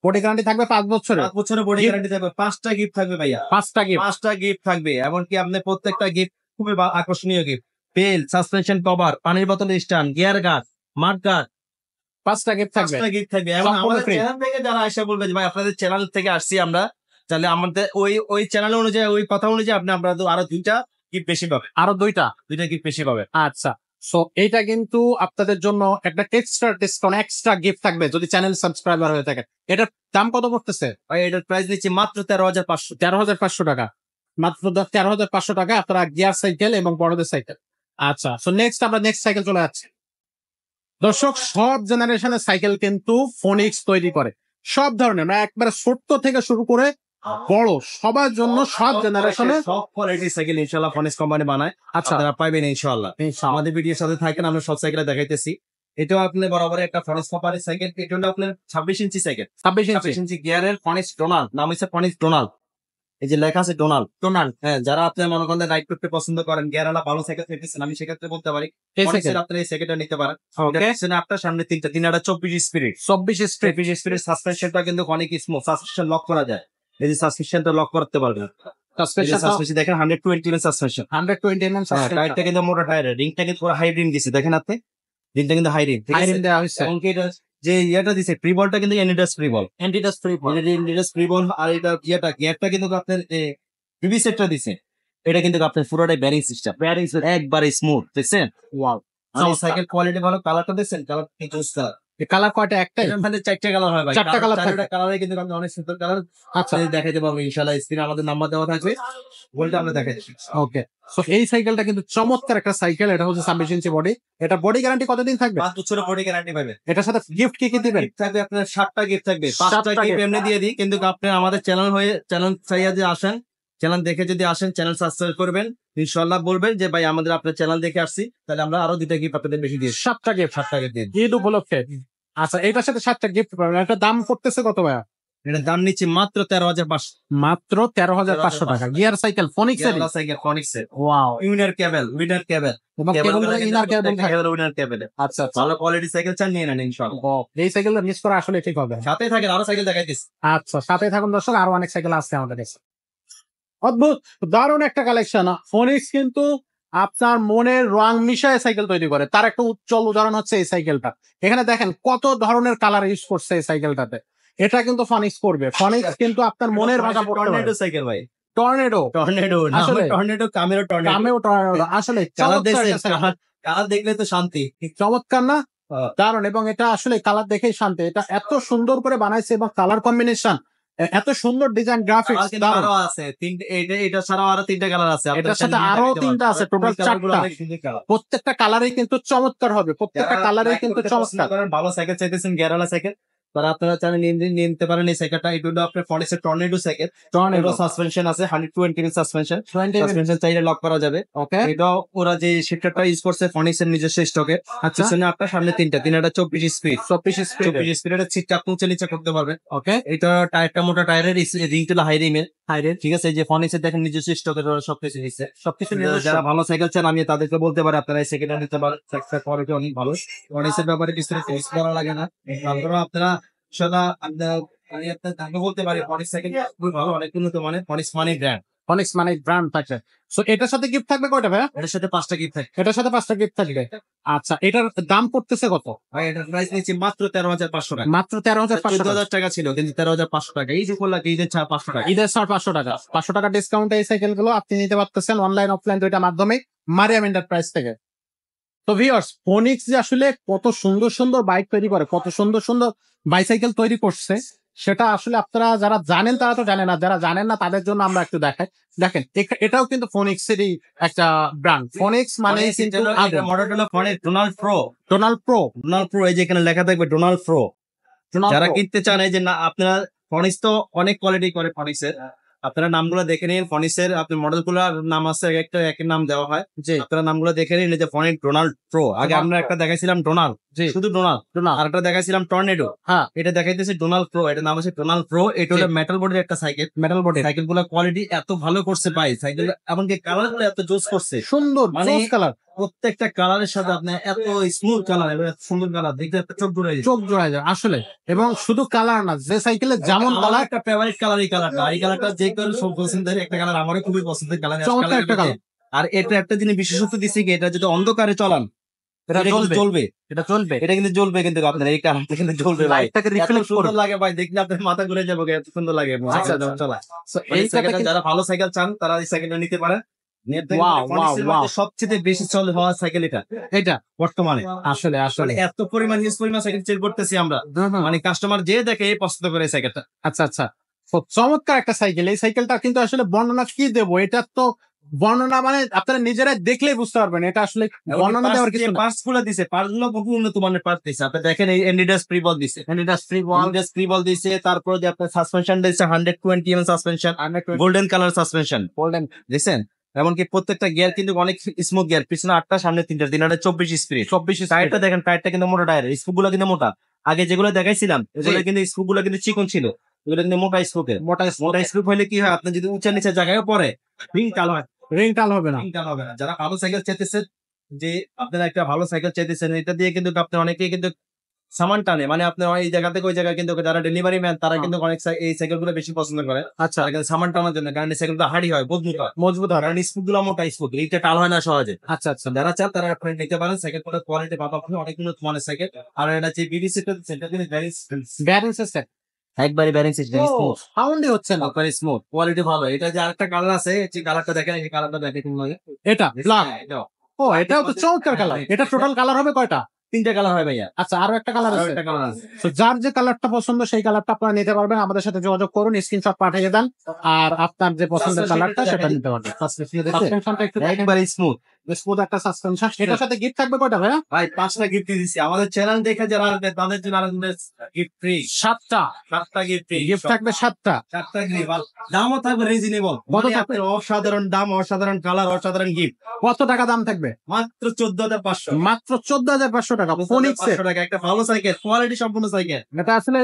বডি গ্যারান্টি থাকবে 5 বছরের। 5 বছরের বডি গ্যারান্টি থাকবে, 5টা গিফট থাকবে ভাইয়া, 5টা গিফট। 5টা গিফট থাকবে। এমনকি আপনার প্রত্যেকটা গিফট খুবই আকর্ষণীয় গিফট, বেল, সাসপেনশন কভার, পানির বোতল স্ট্যান্ড, গিয়ার গার্ড, মাড গার্ড, 5টা গিফট থাকবে। 5টা গিফট থাকবে। এবং সম্পূর্ণ আমাদের free। চ্যানেল থেকে যারা এসে বলবে যে ভাই আপনাদের চ্যানেল থেকে আসছি আমরা, তাহলে আমাদের ওই চ্যানেল অনুযায়ী, ওই কথা অনুযায়ী আপনি আমরা আরো 2টা গিফট বেশি পাবে, আরো 2টা 2টা গিফট বেশি পাবে। আচ্ছা, সো এইটা কিন্তু আপনাদের জন্য একটা এক্সট্রা ডিসকাউন্ট, এক্সট্রা গিফট থাকবে যদি চ্যানেল সাবস্ক্রাইবার হয়ে থাকে। এটার দাম কত পড়তেছে? ভাই এটার প্রাইস দিচ্ছি মাত্র 13,500। 13,500 টাকা। মাত্র 13,500 টাকা আপনারা গিয়ার সাইকেল এবং বড়দের সাইকেল। আচ্ছা, সো নেক্সট আমরা নেক্সট সাইকেল চলে যাচ্ছি। দর্শক, সব জেনারেশনের সাইকেল কিন্তু ফনিক্স তৈরি করে, সব ধরনের, মানে একবারে ছোট্ট থেকে শুরু করে বড়, সবার জন্য সব জেনারেশনে সব কোয়ালিটির সাইকেল ইনশাআল্লাহ ফনিক্স কোম্পানি বানায়, আচ্ছা আপনারা পাইবেন ইনশাআল্লাহ। আমাদের ভিডিওর সাথে থাকেন, আমরা সব সাইকেল দেখাইতেছি। এটাও আপনি বরাবর একটা ফনিক্স কোম্পানির সাইকেল, এটা হলো আপনার 26 ইঞ্চি সাইকেল, 26 ইঞ্চি 26 ইঞ্চি গিয়ারের ফনিক্স ডোনাল্ড, নাম হচ্ছে ফনিক্স ডোনাল্ড। এই যে লেখা আছে ডোনাল্ড, টোনাল। হ্যাঁ, যারা আপনি মনে করেন রাইড করতে পছন্দ করেন, গিয়ারওয়ালা ভালো সাইকেল পেতেছেন, আমি সেক্ষেত্রে বলতে পারি এই ফনিক্সের সাইকেল আপনি এই সাইকেলটা নিতে পারেন। ওকে, পিছনে আপনার সামনে 3টা, 24 স্পিড। 24 স্ট্রিট 24 স্পিডের সাসপেনশনটা কিন্তু অনেক স্মুথ, সাসপেনশন লক করা যায়, এই যে সাসপেনশনটা লক করতে পারবেন। সাসপেনশন সাসপেনশন দেখেন 120 এর সাসপেনশন, 120 mm সাসপেনশন। টায়ারটা কিন্তু মোটা টায়ার, রিংটা কিন্তু পুরো হাই রিং দিছে, দেখেন আপনি রিংটা কিন্তু হাই রিং, ঠিক আছে। আইরিন দেওয়া হয়েছে। এমনকি এটা যে ইয়েটা দিছে ফ্রি বলটা কিন্তু এনিডাস ফ্রি বল, অ্যান্টিডাস ফ্রি। এনিডাস ফ্রি বল। আর এটা গিয়ারটা কিন্তু আপনার প্রিভি সেটটা দিছে, এটা কিন্তু আপনার পুরোটাই ব্যারিং সিস্টেম, ব্যারিং একবারে স্মুথ, দেখছেন। ওয়াও, সাইকেল কোয়ালিটি ভালো, কালারটা দেখছেন, কালার জুস কালার। এই কালার কয়টা? একটাই? এটার মধ্যে 4টা কালার হয় ভাই, 4টা কালার থাকে। কালারে কিন্তু আপনি অনেক সুন্দর কালার আচ্ছা, দেখাইতে পারবো ইনশাআল্লাহ। স্ক্রিনে আমাদের নাম্বার দেওয়া থাকবে, বলটা আমরা দেখাই দিচ্ছি। ওকে, সো এই সাইকেলটা কিন্তু চমৎকার একটা সাইকেল। এটা হচ্ছে 26 ইঞ্চি বডি। এটা বডি গ্যারান্টি কতদিন থাকবে? 5 বছরের বডি গ্যারান্টি পাবে। এটার সাথে গিফট কি কি দিবেন? গিফট থাকবে আপনার 7টা গিফট থাকবে, 5টা 7টা গিফট gift। এমনি দিয়ে দিই, কিন্তু আপনি আমাদের চ্যানেল চাইয়া যে আসেন, চ্যানেল দেখে যদি আসেন, চ্যানেল সাবস্ক্রাইব করবেন, ইনশাআল্লাহ বলবেন যে ভাই আমাদের আপনার চ্যানেল দেখে আসছি, তাহলে আমরা আরো 2টা গিফট আপনাদের বেশি দিয়েছি। 7টা গিফট। 7টা গিফট দিয়ে দিই। ঈদ উপলক্ষে। আচ্ছা, এটার সাথে 7টা গিফট পাবেন। একটা দাম পড়তেছে কত ভাইয়া? এটা দাম নিচ্ছে মাত্র 13,500 মাত্র 13,500 টাকা। গিয়ার সাইকেল ফোনিক্স এর। সাইকেল ফনিক্সের ওয়াও। উইনার কেবল এবং কেবলগুলো ইনার কেবল থাকে। উইনার কেবল আচ্ছা আচ্ছা। ভালো কোয়ালিটি সাইকেল চান নিয়ে নেন ইনশাআল্লাহ। ও, এই সাইকেলটা মিস করা আসলে ঠিক হবে। সাথে থাকে আরো সাইকেল দেখাইতেছি। আচ্ছা, সাথে থাকুন দর্শক, আরো অনেক সাইকেল আছে আমাদের কাছে। অদ্ভুত দারুণ একটা কালেকশন। ফোনিক্স কিন্তু আপনার মনের রং মিশায় সাইকেল তৈরি করে, তার একটা উজ্জ্বল উদাহরণ হচ্ছে এই সাইকেলটা। এখানে দেখেন কত ধরনের কালার ইউজ করছে এই সাইকেলটাতে। এটা কিন্তু ফনিক্স করবে। ফনিক্স কিন্তু আপনার মনের ভাষা পড়তে পারে। টর্নেডো সাইকেল ভাই, টর্নেডো, টর্নেডো না, আসলে টর্নেডো কামেরো টর্নেডো। কামেও টর্নেডো, আসলে কালার চমৎকার দেখছেন, একটা সাইকেল। কালার দেখলে তো শান্তি। চমৎকার না? দারুণ। এবং এটা আসলে কালার দেখেই শান্তি। এটা এত সুন্দর করে বানাইছে এবং কালার কম্বিনেশন এত সুন্দর, ডিজাইন গ্রাফিক্স কালার কিন্তু দারুণ। আরো আছে তিনটে, এটা ছাড়াও আরো 3টা কালার আছে। এটার সাথে আরো 3টা আছে, টোটাল 4টা। প্রত্যেকটা কালারই কিন্তু চমৎকার হবে, প্রত্যেকটা কালারই কিন্তু চমৎকার। ভালো সাইকেল চাইতেছেন, গেরালা সাইকেল, তারা আপনারা চাইলে নিতে পারেন এই সাইকেলটা। এটা হলো আপনার ফনিক্সের টর্নেডো সাইকেল। টর্নেডো সাসপেনশন আছে, 120 এর সাসপেনশন। সাসপেনশন চাইলে লক করা যাবে। ওকে। এটা ওরা যে শিফটারটা ইউজ করছে ফনিক্সের নিজস্ব স্টকে। আচ্ছা, পিছনে আপনার সামনে তিনটা 24 স্পিড। 24 স্পিড। 24 স্পিডের সিটটা আপনি উঁচা নিচে করতে পারবেন। ওকে। এটা টায়ারটা মোটা টায়ারের, রিংটা হাই রিমের। ঠিক আছে, এই যে ফনিক্সের দেখেন নিজস্ব স্টকের ওরা সবকিছু নিচ্ছে। সবকিছু যারা ভালো সাইকেল চান আমি তাদেরকে বলতে পারি আপনারা এই সেকেন্ড হ্যান্ড নিতে পারেন। কোয়ালিটি অনেক ভালো। ফনিক্সের ব্যাপারে কিছু টেস্ট করা লাগে না। তারপরে আপনারা সদা আমি আপনার দামে বলতে পারি ফনিক্স সাইকেল খুবই ভালো, অনেক উন্নত মানের। ফনিক্স মানে ব্র্যান্ড। ফনিক্স মানে ব্র্যান্ড থাকে। সো এটার সাথে গিফট থাকবে কয়টা ভাইয়া? এটার সাথে 5টা গিফট থাকে। এটার সাথে 5টা গিফট থাকবে। আচ্ছা, এটার দাম পড়তেছে কত? ভাই এটার প্রাইস নিচ্ছি মাত্র 13,500 টাকা। মাত্র 13,500 টাকা। 14,000 টাকা ছিল, কিন্তু 13,500 টাকা। এই যে করলাম ঈদের ছাড় 500 টাকা। ঈদের ছাড় 500 টাকা। 500 টাকা ডিসকাউন্টে এই সাইকেল গুলো আপনি নিতে পারতেছেন অনলাইন অফলাইন দুইটার মাধ্যমে মারিয়াম এন্টারপ্রাইজ থেকে। তো ভিউয়ার্স, ফোনিক্স যে আসলে কত সুন্দর সুন্দর বাইক তৈরি করে, কত সুন্দর সুন্দর বাইসাইকেল তৈরি করছে, সেটা আসলে আপনারা যারা জানেন তারা তো জানেন, না যারা জানেন না তাদের জন্য আমরা একটু দেখাই। দেখেন, এটাও কিন্তু ফোনিক্সেরই একটা ব্র্যান্ড। ফোনিক্স মানে কিন্তু মডেল হলো ফনিক্স Donald pro. Donald pro. Donald pro, এই যে এখানে লেখা থাকবে ডোনাল্ড প্রো। যারা কিনতে চান, এই যে না, আপনারা ফনিক্স তো অনেক কোয়ালিটি করে ফনিক্সের। আপনারা নামগুলো দেখে নিন। ফনিক্সের আপনার মডেল গুলোর নাম আছে, একটা একের নাম দেওয়া হয়। জি, আপনারা নামগুলো দেখে নিন। এই যে ফনিক্স ডোনাল্ড প্রো। আগে আমরা একটা দেখাইছিলাম ডোনাল্ড, জি, শুধু ডোনাল্ড। আর একটা দেখাইছিলাম টর্নেডো। হ্যাঁ, এটা দেখাইতেছে ডোনাল্ড প্রো। এটা নাম হচ্ছে ডোনাল্ড প্রো। এটা হলো মেটাল বডির একটা সাইকেল। মেটাল বডি সাইকেল গুলো কোয়ালিটি এত ভালো করছে ভাই, সাইকেল এমনকি কালার গুলো এত জোস করছে। সুন্দর মানে জোস কালার। প্রত্যেকটা কালারের সাথে আপনার এত স্মুথ কালার এবং এত সুন্দর কালার দেখতে একটা চোখ জুড়ে যায়। চোখ জোড়ায় যায় আসলে। এবং শুধু কালার না, যে সাইকেলের যেমন আমার কালার, একটা ফেভারিট কালার এই কালারটা। এই কালারটা যে কালার সব পছন্দের একটা কালার, আমারও খুবই পছন্দের কালার। চমৎকার একটা কালার। আর এটা একটা জিনিস বিশেষত্ব দিচ্ছে কি, এটা যদি অন্ধকারে চলান এটা এটা কিন্তু জ্বলবে। এটা চলবে। এটা কিন্তু জ্বলবে, কিন্তু আপনার এই কালারটা কিন্তু জ্বলবে ভাই। লাইটটাকে এত রিফ্লেক্ট সুন্দর করবে। লাগে ভাই, দেখলে আপনার মাথা ঘুরে যাবে, এত সুন্দর লাগে আচ্ছা, যখন চলা। So, এই এইটাতে সাইকেলটা কিন্তু- যারা ভালো সাইকেল চান তারা এই সাইকেলটা নিতে পারেন। Wow, wow, wow. সবচেয়ে বেশি চল হওয়া সাইকেল এটা এটা বর্তমানে। আসলে আসলে এত পরিমাণ হিউজ পরিমাণ সাইকেল সেল করতেছি আমরা, মানে কাস্টমার যে দেখে পছন্দ করে এই সাইকেলটা। আচ্ছা আচ্ছা, তো চমৎকার একটা সাইকেল। এই সাইকেলটা কিন্তু আসলে বর্ণনা কি দেবো, এটা তো বর্ণনা মানে আপনারা নিজেরাই দেখলেই বুঝতে পারবেন। এটা আসলে বর্ণনা দেওয়ার কিছু না। পার্টস গুলো দিছে, পার্টস গুলো খুব উন্নত মানের পার্টস দিছে। আপনি দেখেন এই এন্ডিডাস ফ্রি বল দিছে, ফ্রি বল দিছে। তারপর যে আপনার সাসপেনশন দিছে 120 mm suspension, golden colour suspension দেখছেন। এমনকি প্রত্যেকটা গিয়ার কিন্তু অনেক স্মুথ গিয়ার, পিছনে 8টা সামনে 3টা, 24 স্পিড। 24 টায়ারটা দেখেন, টায়ারটা কিন্তু মোটা টায়ার, স্কুপ গুলো কিন্তু মোটা। আগে যেগুলো দেখাইছিলাম এগুলো কিন্তু স্কুপ গুলো কিন্তু চিকন ছিল, এগুলো কিন্তু মোটা স্কুপের। মোটা স্কুপ হলে কি হয়, আপনি যদি উঁচা নিচে জায়গায় পরে রিং টাল হয়, রিং টাল হবে না। রিং টাল হবে না। যারা ভালো সাইকেল চাইতেছেন, যে আপনারা একটা ভালো সাইকেল চাইতেছেন, এটা দিয়ে কিন্তু আপনি অনেকেই কিন্তু সামান টানে, মানে আপনার এই জায়গা থেকে ওই জায়গায় কিন্তু যারা ডেলিভারি ম্যান তারা কিন্তু অনেক এই সাইকেল গুলো বেশি পছন্দ করে। আচ্ছা, তারা কিন্তু সামান টানার জন্য, কারণ এই সাইকেল গুলো হাড়ি হয়, মজবুত হয়, কারণ স্কুপ গুলো মোটা স্কুপ, এইটা টাল হয় না সহজে। আচ্ছা আচ্ছা, যারা চান তারা আপনি নিতে পারেন। সাইকেল গুলো কোয়ালিটি ভালো, আপনি অনেক উন্নত মানের সাইকেল। আর এটা যে বিবিসি সেটা কিন্তু ব্যালেন্স সিস্টেম একবারে ব্যালেন্স সিস্টেম, স্মুথ, সাউন্ডই হচ্ছে না। একবারে স্মুথ, কোয়ালিটি ভালো। এটা যে আরেকটা কালার আছে, যে কালারটা দেখেন, এই কালারটা দেখে কেমন লাগে। এটা ব্ল্যাক। ও, এটাও তো চমৎকার কালার। এটা টোটাল কালার হবে কয়টা? 3টা কালার হয় ভাইয়া। আচ্ছা, আরো একটা কালার আছে। একটা কালার আছে। তো যার যে কালারটা পছন্দ সেই কালারটা আপনারা নিতে পারবেন। আমাদের সাথে যোগাযোগ করুন, স্ক্রিনশট পাঠিয়ে দেন, আর আপনার যে পছন্দের কালারটা সেটা নিতে পারবেন। সাসপেনশনটা একটু একবারে স্মুথ, স্মুথ একটা সাসপেনশন। এটার সাথে গিফট থাকবে কয়টা ভাইয়া? ভাই 5টা গিফট দিচ্ছি আমাদের চ্যানেল দেখে যারা আসবে তাদের জন্য আলাদা গিফট ফ্রি। 7টা 7টা গিফট ফ্রি, গিফট থাকবে 7টা। 7টা গিফট। দামও থাকবে রিজনেবল, কত থাকবে? আপনার অসাধারণ দাম, অসাধারণ কালার, অসাধারণ গিফট। কত টাকা দাম থাকবে? মাত্র 14,500। মাত্র 14,500 টাকা। ফোনিক্সের 500 টাকা একটা ভালো সাইকেল, কোয়ালিটি সম্পূর্ণ সাইকেল। এটা আসলে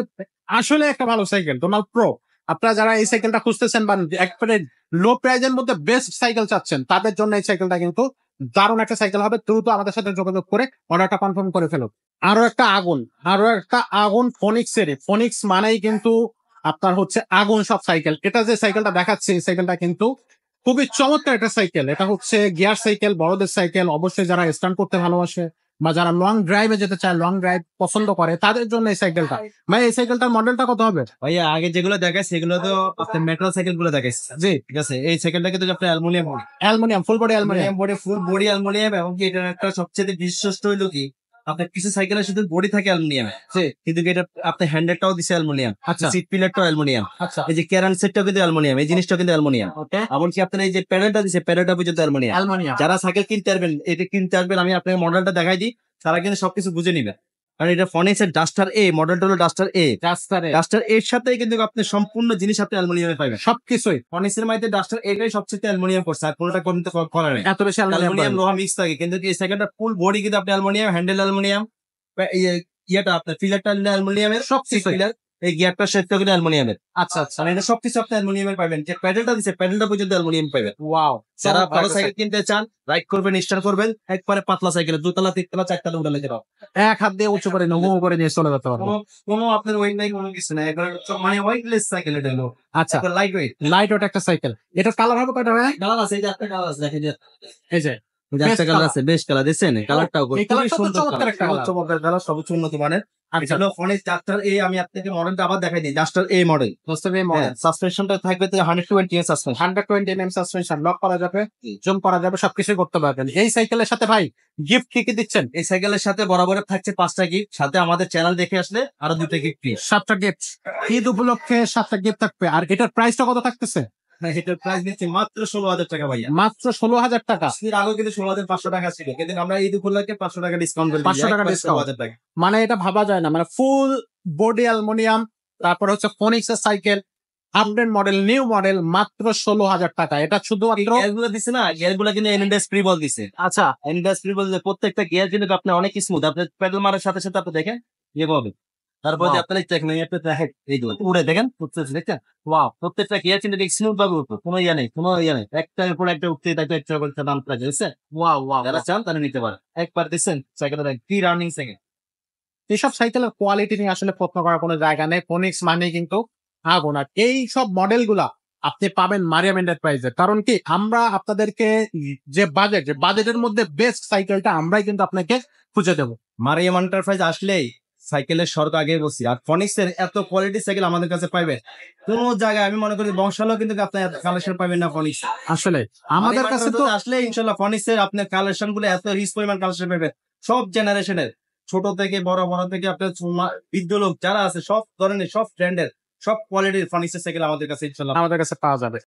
আসলে একটা ভালো সাইকেল ডোনাল্ড প্রো। আপনারা যারা এই সাইকেলটা খুঁজতেছেন বা একবারে লো প্রাইজের মধ্যে বেস্ট সাইকেল চাচ্ছেন তাদের জন্য এই সাইকেলটা কিন্তু দারুণ একটা সাইকেল হবে। দ্রুত আমাদের সাথে যোগাযোগ করে অর্ডারটা কনফার্ম করে ফেলুন। আরো একটা আগুন ফোনিক্সের। ফোনিক্স মানেই কিন্তু আপনার হচ্ছে আগুন সব সাইকেল। এটা যে সাইকেলটা দেখাচ্ছে এই সাইকেলটা কিন্তু খুবই চমৎকার একটা সাইকেল। এটা হচ্ছে গিয়ার সাইকেল, বড়দের সাইকেল। অবশ্যই যারা স্টান্ট করতে ভালোবাসে বা যারা লং ড্রাইভে যেতে চায়, লং ড্রাইভ পছন্দ করে তাদের জন্য এই সাইকেলটা। ভাই এই সাইকেলটার মডেলটা কত হবে? ভাইয়া আগে যেগুলো দেখায় সেগুলো তো আপনার মেটাল সাইকেল গুলো দেখাইছে, জি ঠিক আছে। এই সাইকেলটা কিন্তু আপনার aluminium, aluminium, full body aluminium. Body, full body aluminium. এবং কি এটার একটা সবচেয়ে বিশ্বস্ত হইলো কি, আপনার কিছু সাইকেলের শুধু বডি থাকে অ্যালুমিনিয়াম, জি কিন্তু এটা আপনার হ্যান্ডেলটাও দিছে অ্যালুমিনিয়াম, আচ্ছা সিট পিলারটাও অ্যালুমিনিয়াম, আচ্ছা এই যে ক্যারান সেটটাও কিন্তু অ্যালুমিনিয়াম, এই জিনিসটাও কিন্তু অ্যালুমিনিয়াম। ওকে এমনকি আপনার এই যে প্যানেলটা দিছে, প্যানেলটা পর্যন্ত অ্যালুমিনিয়াম। অ্যালুমিনিয়াম যারা সাইকেল কিনতে আসবেন, এটা কিনতে আসবেন, আমি আপনাকে মডেলটা দেখাই দিই, তারা কিন্তু সবকিছু বুঝে নিবে। কারণ এটা ফনিক্সের ডাস্টার এ, মডেলটা হলো ডাস্টার এ। রাস্তারে ডাস্টার এর সাথে কিন্তু আপনি সম্পূর্ণ জিনিস আপনি অ্যালুমিনিয়ামে পাবেন। সবকিছুই ফনিক্সের মধ্যে ডাস্টার এটাই সবচেয়ে অ্যালুমিনিয়াম করছে, আর কোনটা কোনটা করা নেই। এত বেশি অ্যালুমিনিয়াম অ্যালুমিনিয়াম। লোহা মিক্স থাকে, কিন্তু এই সেকেন্ডটা ফুল বডি কিন্তু আপনি অ্যালুমিনিয়াম, হ্যান্ডেল অ্যালুমিনিয়াম, ইয়েটা আপনার ফিলারটা অ্যালুমিনিয়ামের, সবকিছুই। ফিলার, এই গিয়ারটা সেটটা কিন্তু অ্যালুমিনিয়ামের। আচ্ছা আচ্ছা মানে এটা সবকিছু আপনি অ্যালুমিনিয়ামের পাবেন। যে প্যাডেলটা দিছে, প্যাডেলটা পর্যন্ত অ্যালুমিনিয়াম পাবেন। ওয়াও। যারা ভালো সাইকেল কিনতে চান, রাইড করবেন, স্টার্ট করবেন, একবারে পাতলা সাইকেল, 2 তলা 3 তলা 4 তলা উঠালে যেটা এক হাত দিয়ে উঁচু করে নমো করে নিয়ে চলে যেতে পারবো। কোনো আপনার ওয়েট নাই, কোনো কিছু নাই, একবার মানে ওয়েটলেস সাইকেল এটা হলো, আচ্ছা লাইট ওয়েট। লাইট ওয়েট একটা সাইকেল। এটার কালার হবে কয়টা ভাই? কালার আছে, এই যে একটা কালার আছে, দেখেন যে এই যে একটা Best কালার colour। আছে, বেস্ট কালার দিচ্ছেন, কালারটাও এই খুবই কালারটা তো সুন্দর চমৎকার কালার, একটা কালার। চমৎকার কালার, সর্বোচ্চ উন্নত মানের। আচ্ছা এটা হলো ফনিক্স ডাস্টার এ। আমি আপনাকে মডেলটা আবার দেখাই দিই, ডাস্টার এ মডেল। বুঝতে পেরে মডেল সাসপেনশনটা থাকবে তো 120 এর সাসপেনশন। 120 mm সাসপেনশন, লক করা যাবে, জুম করা যাবে, সবকিছু করতে পারবেন। এই সাইকেলের সাথে ভাই গিফট কি কি দিচ্ছেন? এই সাইকেলের সাথে বরাবর থাকছে 5টা গিফট, সাথে আমাদের চ্যানেল দেখে আসলে আরো 2টা গিফট ফ্রি। 7টা গিফট। ঈদ উপলক্ষে 7টা গিফট থাকবে। আর এটার প্রাইসটা কত থাকতেছে? এটার প্রাইস নিচ্ছে মাত্র 16,000 টাকা ভাইয়া। মাত্র 16,000 টাকা। এর আগে কিন্তু 16,500 টাকা ছিল, কিন্তু আমরা ঈদ উপলক্ষে 500 টাকা ডিসকাউন্ট করে 500 টাকা discount। 16,000 টাকা। মানে এটা ভাবা যায় না। মানে ফুল বডি অ্যালুমিনিয়াম, তারপর হচ্ছে ফোনিক্স এর cycle, update model, new model, মাত্র 16,000 টাকা। এটা শুধুমাত্র গিয়ারগুলো দিছে না, গিয়ারগুলো কিন্তু এনএনডা স্প্রি বল দিছে। আচ্ছা এনএনডা স্প্রি বল দিছে, প্রত্যেকটা গিয়ার কিন্তু আপনি অনেক স্মুথ, আপনি প্যাডেল মারার সাথে সাথে আপনি দেখেন ইয়ে হবে। তারপর যে Wow. আপনার চেক নেই, আপনি দেখেন এই যে উড়ে দেখেন, উঠতেছে, দেখছেন? ওয়াও, প্রত্যেকটা গিয়ার কিন্তু স্মুথ ভাবে উঠতো, কোনো ইয়া নেই, কোনো ইয়া নেই, একটার উপর একটা উঠতে থাকবে, একটা উপর একটা দাম প্রাইস, বুঝছেন? Wow wow. যারা চান তারা নিতে পারেন। একবার দিচ্ছেন সাইকেলের কি রানিং সাইকেল। এইসব সাইকেলের কোয়ালিটি নিয়ে আসলে প্রশ্ন করার কোনো জায়গা নেই। ফোনিক্স মানে কিন্তু আগুন। আর এই সব মডেল গুলা আপনি পাবেন মারিয়াম এন্টারপ্রাইজে। কারণ কি, আমরা আপনাদেরকে যে বাজেটের মধ্যে বেস্ট সাইকেলটা আমরাই কিন্তু আপনাকে খুঁজে দেবো। মারিয়াম এন্টারপ্রাইজ আসলেই সাইকেলের স্বর্গ আগে বসি। আর ফনিক্স এর এত কোয়ালিটি সাইকেল আমাদের কাছে পাইবে কোন জায়গায়, আমি মনে করি বংশালেও কিন্তু আপনি কালেকশন পাবেন না ফনিক্স। আসলে আমাদের কাছে তো আসলে ইনশাল্লাহ ফনিক্স এর আপনার কালেকশন গুলো এত রিচ পরিমাণ কালেকশন পাবেন, সব জেনারেশনের, ছোট থেকে বড়, বড় থেকে আপনার বৃদ্ধ লোক যারা আছে, সব ধরনের, সব ব্র্যান্ডের, সব কোয়ালিটির ফনিক্স এর সাইকেল আমাদের কাছে ইনশাল্লাহ আমাদের কাছে পাওয়া যাবে।